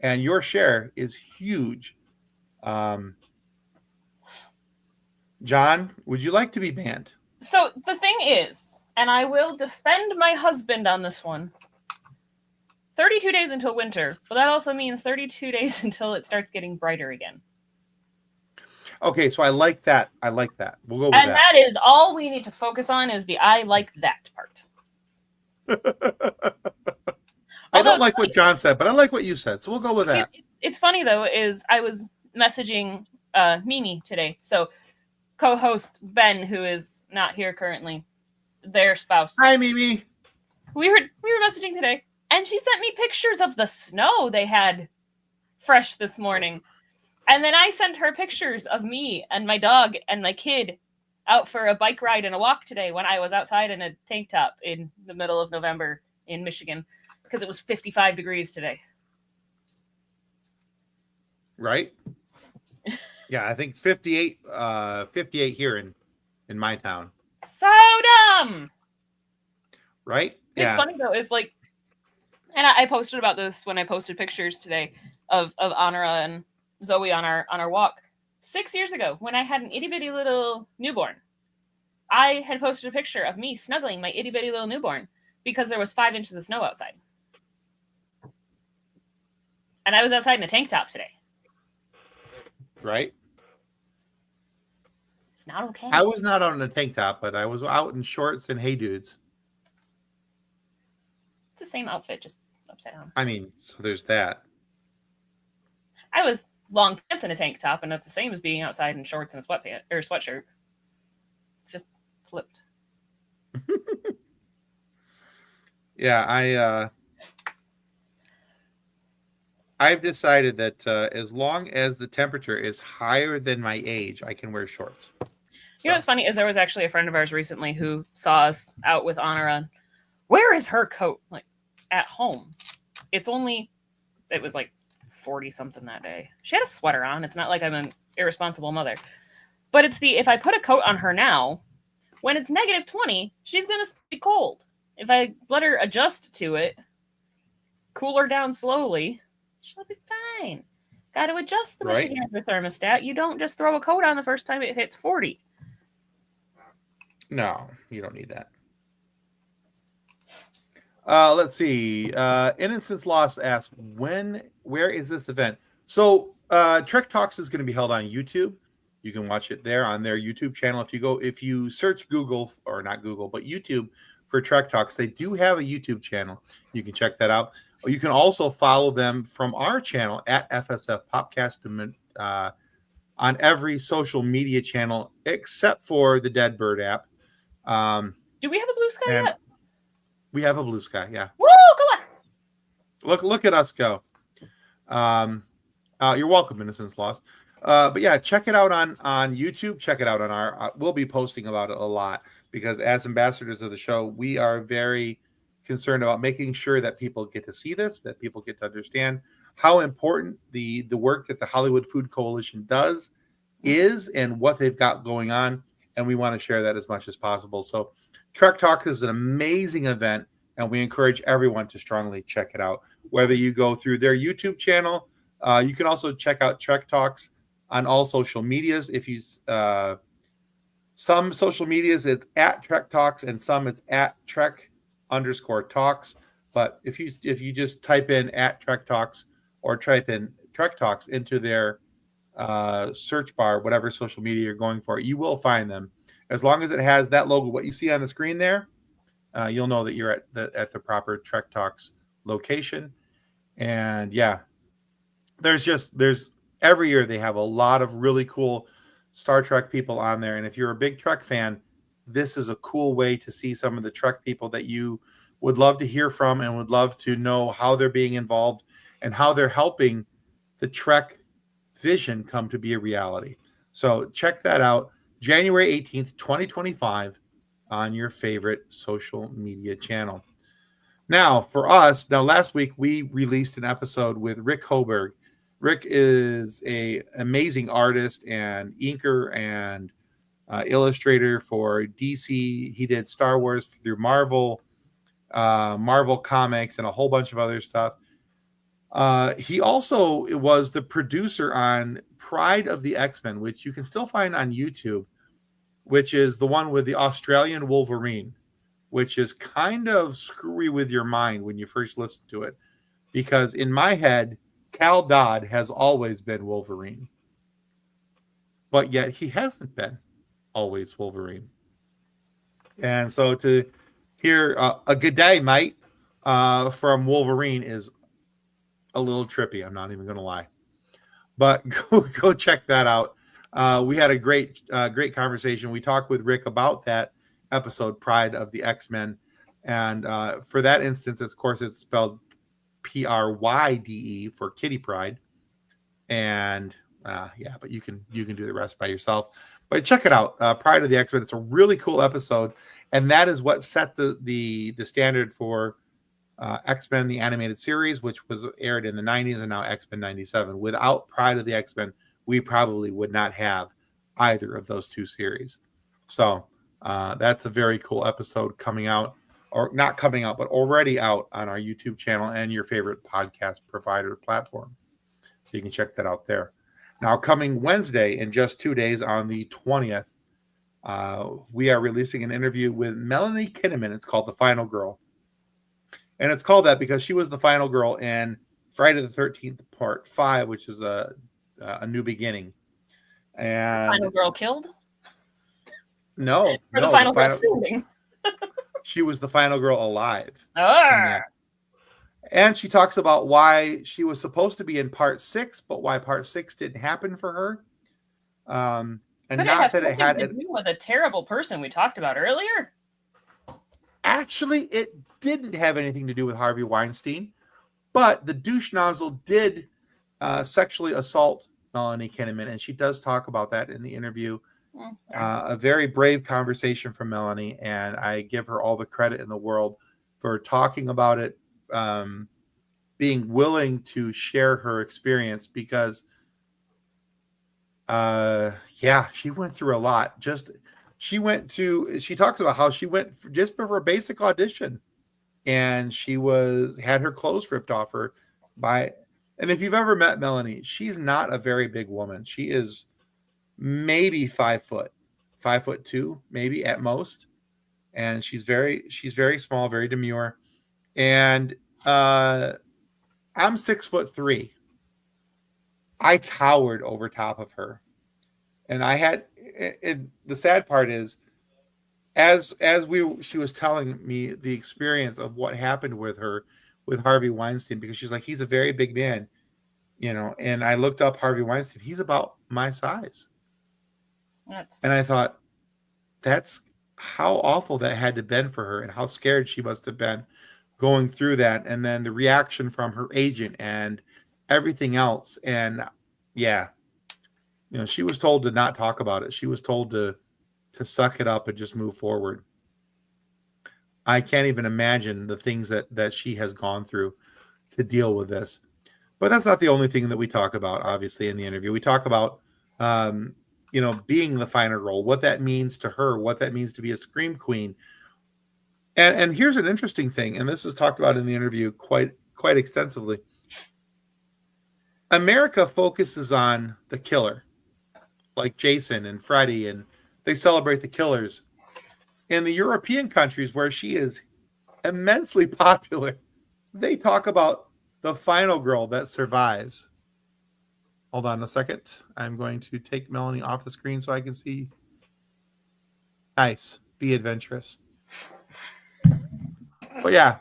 And your share is huge. John, would you like to be banned? So the thing is, and I will defend my husband on this one, 32 days until winter, but that also means 32 days until it starts getting brighter again. Okay, so I like that. We'll go with that. And that is all we need to focus on, is the I like that part. I don't like what John said, but I like what you said, so we'll go with that. It's funny, though, is I was messaging Mimi today. So co-host Ben, who is not here currently, their spouse. Hi, Mimi. We were messaging today, and she sent me pictures of the snow they had fresh this morning. And then I sent her pictures of me and my dog and my kid out for a bike ride and a walk today, when I was outside in a tank top in the middle of November in Michigan, because it was 55 degrees today. Right? Yeah, I think 58 here in my town. So dumb. Right? It's funny, though, is like, and I posted about this when I posted pictures today of Anara and Zoe on our walk. 6 years ago, when I had an itty bitty little newborn, I had posted a picture of me snuggling my itty bitty little newborn because there was 5 inches of snow outside. And I was outside in a tank top today. Right? It's not okay. I was not out in a tank top, but I was out in shorts and hey dudes. It's the same outfit, just upside down. I mean, so there's that. I was long pants and a tank top, and that's the same as being outside in shorts and a sweatpant or sweatshirt. Just flipped. Yeah, I've decided that as long as the temperature is higher than my age, I can wear shorts. So. You know what's funny is there was actually a friend of ours recently who saw us out with Anna on. Where is her coat? Like, at home. It was like 40 something that day. She had a sweater on. It's not like I'm an irresponsible mother. But it's if I put a coat on her now, when it's negative 20, she's going to be cold. If I let her adjust to it, cool her down slowly, she'll be fine. Got to adjust the machine after thermostat. You don't just throw a coat on the first time it hits 40. No, you don't need that. Let's see. Innocence Lost asks, where is this event? So Trek Talks is going to be held on YouTube. You can watch it there on their YouTube channel. If you search Google, or not Google, but YouTube for Trek Talks, they do have a YouTube channel. You can check that out. You can also follow them from our channel at FSF PopCast on every social media channel except for the Dead Bird app. Do we have a Blue Sky yet? We have a Blue Sky, yeah. Woo, go on. Look at us go. You're welcome, Innocence Lost. But yeah, check it out on YouTube. Check it out on our. We'll be posting about it a lot because as ambassadors of the show, we are very concerned about making sure that people get to see this, that people get to understand how important the work that the Hollywood Food Coalition is and what they've got going on. And we want to share that as much as possible. So Trek Talk is an amazing event, and we encourage everyone to strongly check it out. Whether you go through their YouTube channel, you can also check out Trek Talks on all social medias. If you some social medias, it's at Trek Talks, and some it's at Trek_Talks. But if you just type in at Trek Talks or type in Trek Talks into their search bar, whatever social media you're going for, you will find them. As long as it has that logo, what you see on the screen there, you'll know that you're at the proper Trek Talks location. And yeah, there's every year they have a lot of really cool Star Trek people on there. And if you're a big Trek fan, this is a cool way to see some of the Trek people that you would love to hear from and would love to know how they're being involved and how they're helping the Trek vision come to be a reality. So check that out. January 18th, 2025 on your favorite social media channel. Now, for us, last week we released an episode with Rick Hoberg. Rick is an amazing artist and inker and illustrator for DC. He did Star Wars through Marvel, Marvel Comics, and a whole bunch of other stuff. He also was the producer on Pride of the X-Men, which you can still find on YouTube, which is the one with the Australian Wolverine, which is kind of screwy with your mind when you first listen to it. Because in my head, Cal Dodd has always been Wolverine. But yet he hasn't been always Wolverine. And so to hear a good day, mate, from Wolverine is a little trippy. I'm not even going to lie. But go check that out. We had a great conversation. We talked with Rick about that episode, Pride of the X-Men. And for that instance, of course, it's spelled Pryde for Kitty Pride. And yeah, but you can do the rest by yourself. But check it out, Pride of the X-Men. It's a really cool episode. And that is what set the standard for X-Men, the animated series, which was aired in the 90s, and now X-Men 97. Without Pride of the X-Men, we probably would not have either of those two series. So that's a very cool episode coming out, or not coming out, but already out on our YouTube channel and your favorite podcast provider platform. So you can check that out there. Now, coming Wednesday, in just 2 days, on the 20th, we are releasing an interview with Melanie Kinnaman. It's called The Final Girl. And it's called that because she was the final girl in Friday the 13th, Part 5, which is a new beginning. And final girl killed? No. Or the final girl standing? She was the final girl alive. Oh. And she talks about why she was supposed to be in part 6, but why part 6 didn't happen for her. And Could not it have that it something had to do with a terrible person we talked about earlier? Actually, it didn't have anything to do with Harvey Weinstein, but the douche nozzle did sexually assault Melanie Kinnaman, and she does talk about that in the interview. A very brave conversation from Melanie, and I give her all the credit in the world for talking about it, being willing to share her experience because, she went through a lot. She talks about how she went just for a basic audition, and she had her clothes ripped off her and if you've ever met Melanie, she's not a very big woman. She is maybe 5'2", maybe at most. And she's very small, very demure. And I'm 6'3". I towered over top of her. And the sad part is, as she was telling me the experience of what happened with her with Harvey Weinstein, because she's like, he's a very big man, and I looked up Harvey Weinstein. He's about my size. And I thought, that's how awful that had to been for her, and how scared she must have been going through that. And then the reaction from her agent and everything else. And she was told to not talk about it. She was told to suck it up and just move forward. I can't even imagine the things that she has gone through to deal with this. But that's not the only thing that we talk about, obviously, in the interview. We talk about, being the final role, what that means to her, what that means to be a scream queen. And here's an interesting thing, and this is talked about in the interview quite extensively. America focuses on the killer, like Jason and Freddy, and they celebrate the killers. In the European countries where she is immensely popular, they talk about the final girl that survives. Hold on a second. I'm going to take Melanie off the screen so I can see. Nice. Be adventurous. But yeah.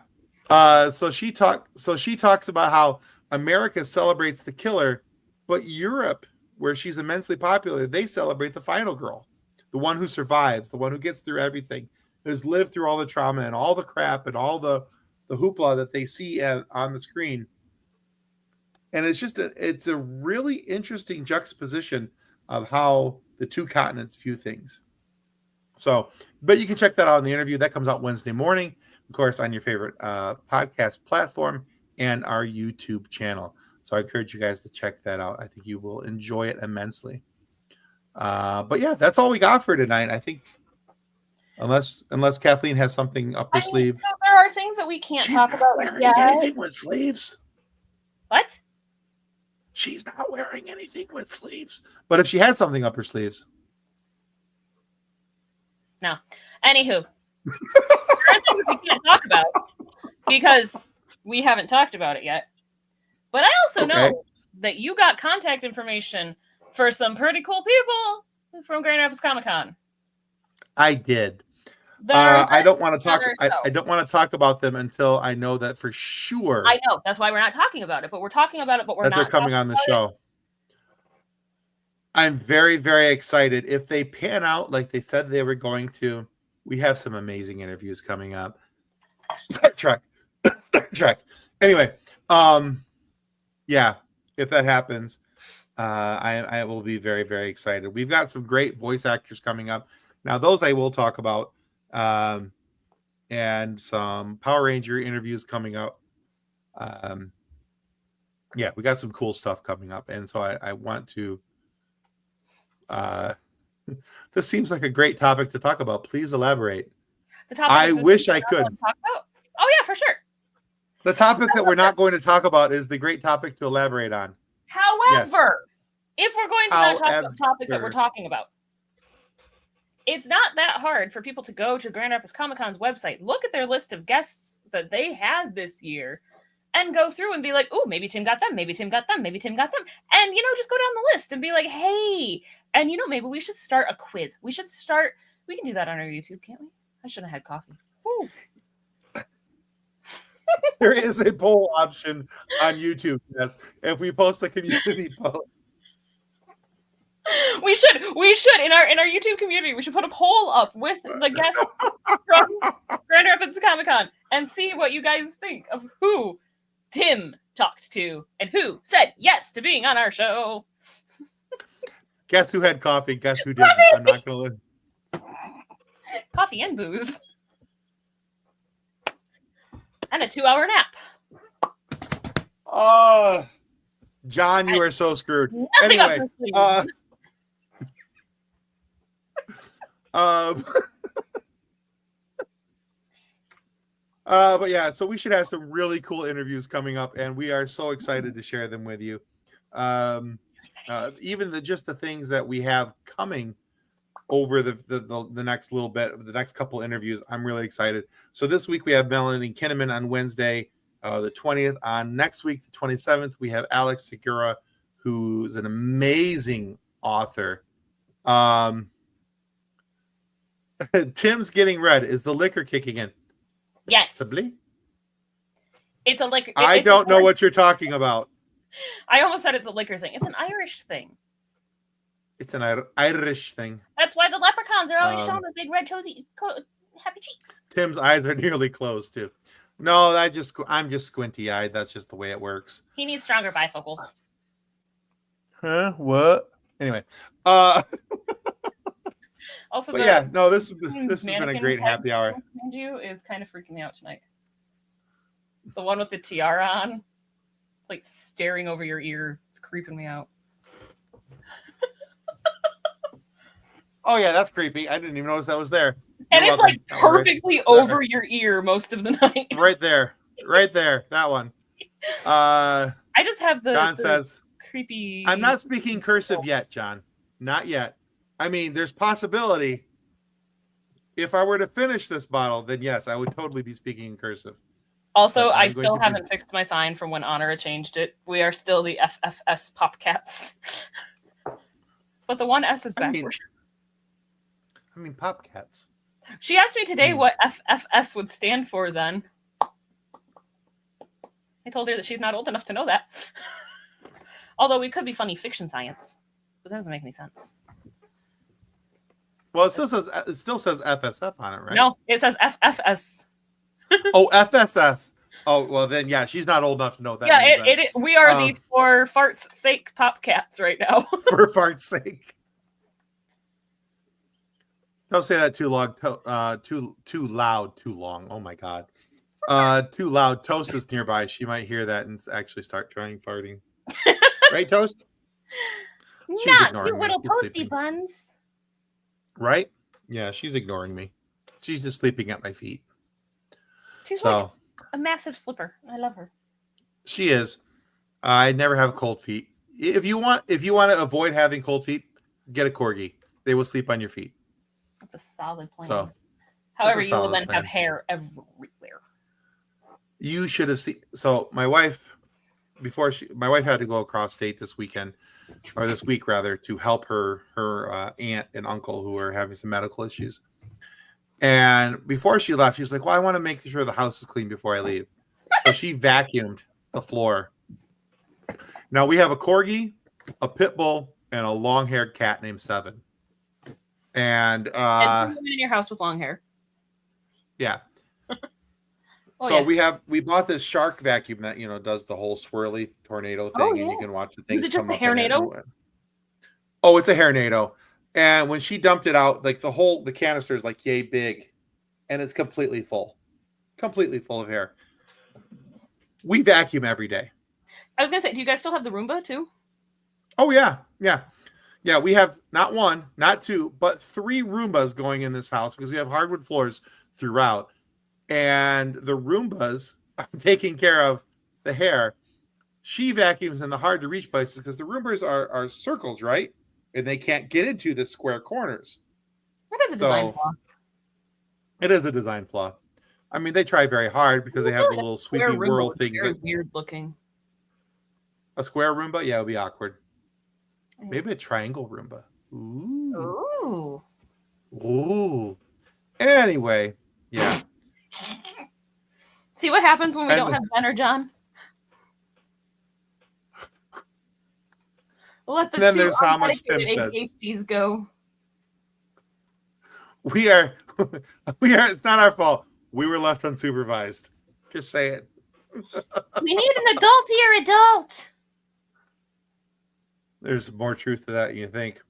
So she talks about how America celebrates the killer, but Europe, where she's immensely popular, they celebrate the final girl, the one who survives, the one who gets through everything, who's lived through all the trauma and all the crap and all the hoopla that they see on the screen. And it's a really interesting juxtaposition of how the two continents view things. So, but you can check that out in the interview. That comes out Wednesday morning, of course, on your favorite podcast platform and our YouTube channel. So I encourage you guys to check that out. I think you will enjoy it immensely. But yeah, that's all we got for tonight. I think, unless Kathleen has something up her sleeve. So there are things that we can't talk about yet. Anything with sleeves. What? She's not wearing anything with sleeves. But if she had something up her sleeves. No. Anywho. There are things we can't talk about because we haven't talked about it yet. But I also know that you got contact information for some pretty cool people from Grand Rapids Comic-Con. I did. I don't want to talk. I don't want to talk about them until I know that for sure. I know, that's why we're not talking about it. But we're talking about it. But we're not. They're coming on the show. I'm very, very excited. If they pan out like they said they were going to, we have some amazing interviews coming up. Star Trek. Anyway, if that happens, I will be very, very excited. We've got some great voice actors coming up. Now, those I will talk about. And some Power Ranger interviews coming up. We got some cool stuff coming up. And so I want to, this seems like a great topic to talk about. Please elaborate. I wish I could. Oh yeah, for sure. The topic that we're not going to talk about is the great topic to elaborate on. However, if we're going to not talk about the topic that we're talking about, it's not that hard for people to go to Grand Rapids Comic-Con's website, look at their list of guests that they had this year, and go through and be like, "Ooh, maybe Tim got them, maybe Tim got them, maybe Tim got them," and just go down the list and be like, "Hey," and maybe we should start a quiz. We can do that on our YouTube, can't we? I should have had coffee. Woo. There is a poll option on YouTube. Yes, if we post a community poll. We should in our YouTube community. We should put a poll up with the guests from Grand Rapids Comic Con and see what you guys think of who Tim talked to and who said yes to being on our show. Guess who had coffee? Guess who didn't? I'm not gonna. Coffee and booze and a 2-hour nap. Oh, John, you are so screwed. Nothing Anyway, but yeah, so we should have some really cool interviews coming up, and we are so excited to share them with you. Even just the things that we have coming over the next little bit, the next couple interviews, I'm really excited. So this week we have Melanie Kinnaman on Wednesday, the 20th. On next week, the 27th, we have Alex Segura, who's an amazing author. Tim's getting red. Is the liquor kicking in? Yes. Possibly? It's a liquor. I don't know what you're talking about. I almost said it's a liquor thing. It's an Irish thing. It's an Irish thing. That's why the leprechauns are always showing the big red happy cheeks. Tim's eyes are nearly closed too. No, I'm just squinty eyed. That's just the way it works. He needs stronger bifocals. Huh? What? Anyway. Also, but yeah, no, this has been a great happy hour. You is kind of freaking me out tonight. The one with the tiara on, like staring over your ear. It's creeping me out. Oh yeah, that's creepy. I didn't even notice that was there. And it's like perfectly over your ear most of the night. Right there. That one. I just have John says creepy. I'm not speaking cursive yet, John. Not yet. I mean, there's possibility. If I were to finish this bottle, then yes, I would totally be speaking in cursive. Also, I still haven't fixed my sign from when Honora changed it. We are still the FFS PopCats. But the one S is backward. I mean PopCats. She asked me today what FFS would stand for then. I told her that she's not old enough to know that. Although we could be funny fiction science. But that doesn't make any sense. Well, it still says FSF on it, right? No, it says FFS. Oh, FSF. Oh, well then, yeah, she's not old enough to know that. Yeah, we are the for fart's sake PopCats right now. For fart's sake. Don't say that too long. Too loud. Too long. Oh my god. Too loud. Toast is nearby. She might hear that and actually start trying farting. Right, Toast? She's ignoring you little toasty buns. Right? Yeah, she's ignoring me. She's just sleeping at my feet. She's like a massive slipper. I love her. She is. I never have cold feet. If you want to avoid having cold feet, get a corgi. They will sleep on your feet. That's a solid plan. So, however, you will then have hair everywhere. You should have seen. So my wife had to go across state this week rather, to help her aunt and uncle who are having some medical issues. And before she left, she's like, "Well, I want to make sure the house is clean before I leave." So she vacuumed the floor. Now we have a corgi, a pit bull, and a long-haired cat named Seven. And women in your house with long hair. Yeah. We bought this shark vacuum that does the whole swirly tornado thing, and you can watch the thing. Is it just a hairnado? Oh, it's a hairnado. And when she dumped it out, like the canister is like yay big, and it's completely full of hair. We vacuum every day. I was gonna say, do you guys still have the Roomba too? Oh yeah. We have not one, not two, but 3 Roombas going in this house because we have hardwood floors throughout. And the Roombas are taking care of the hair. She vacuums in the hard to reach places because the Roombas are circles, right? And they can't get into the square corners. That is a design flaw. It is a design flaw. I mean, they try very hard because they have the little sweepy whirl things. Very weird looking. A square Roomba? Yeah, it would be awkward. Maybe a triangle Roomba. Ooh. Anyway, yeah. See what happens when we And don't have Ben or John? We'll let the then two there's how much Tim undedicated says. ADHDs go. We are, it's not our fault. We were left unsupervised. Just say it. We need an adult here, adult. There's more truth to that than you think.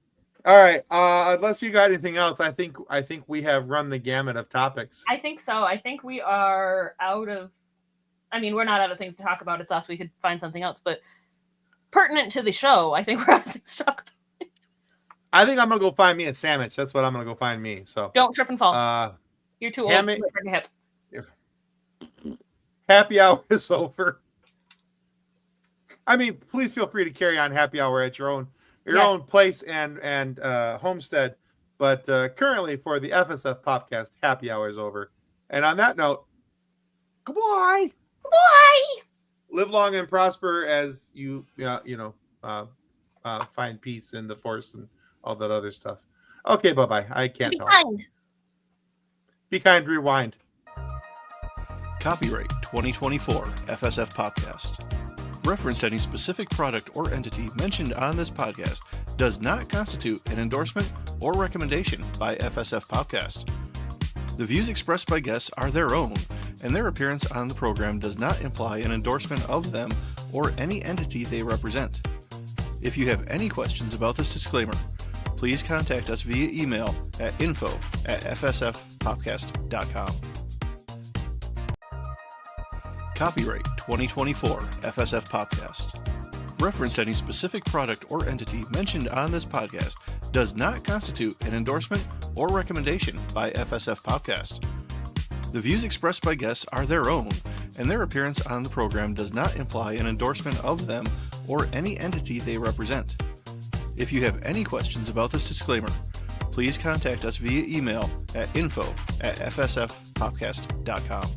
All right. Unless you got anything else, I think we have run the gamut of topics. I think so. I think we are out of. I mean, we're not out of things to talk about. It's us. We could find something else, but pertinent to the show, I think we're out of things to talk about. I think I'm gonna go find me a sandwich. That's what I'm gonna go find me. So don't trip and fall. You're too old to break your hip. Happy hour is over. I mean, please feel free to carry on happy hour at your own place and homestead. But currently, for the FSF PopCast, happy hour is over. And on that note, goodbye. Bye. Live long and prosper as you find peace in the force and all that other stuff. Okay, bye-bye. I can't talk. Be kind, rewind. Copyright 2024 FSF PopCast. Reference to any specific product or entity mentioned on this podcast does not constitute an endorsement or recommendation by FSF PopCast. The views expressed by guests are their own, and their appearance on the program does not imply an endorsement of them or any entity they represent. If you have any questions about this disclaimer, please contact us via email at info@fsfpopcast.com. Copyright 2024 FSF PopCast. Reference to any specific product or entity mentioned on this podcast does not constitute an endorsement or recommendation by FSF PopCast. The views expressed by guests are their own, and their appearance on the program does not imply an endorsement of them or any entity they represent. If you have any questions about this disclaimer, please contact us via email at info@fsfpopcast.com.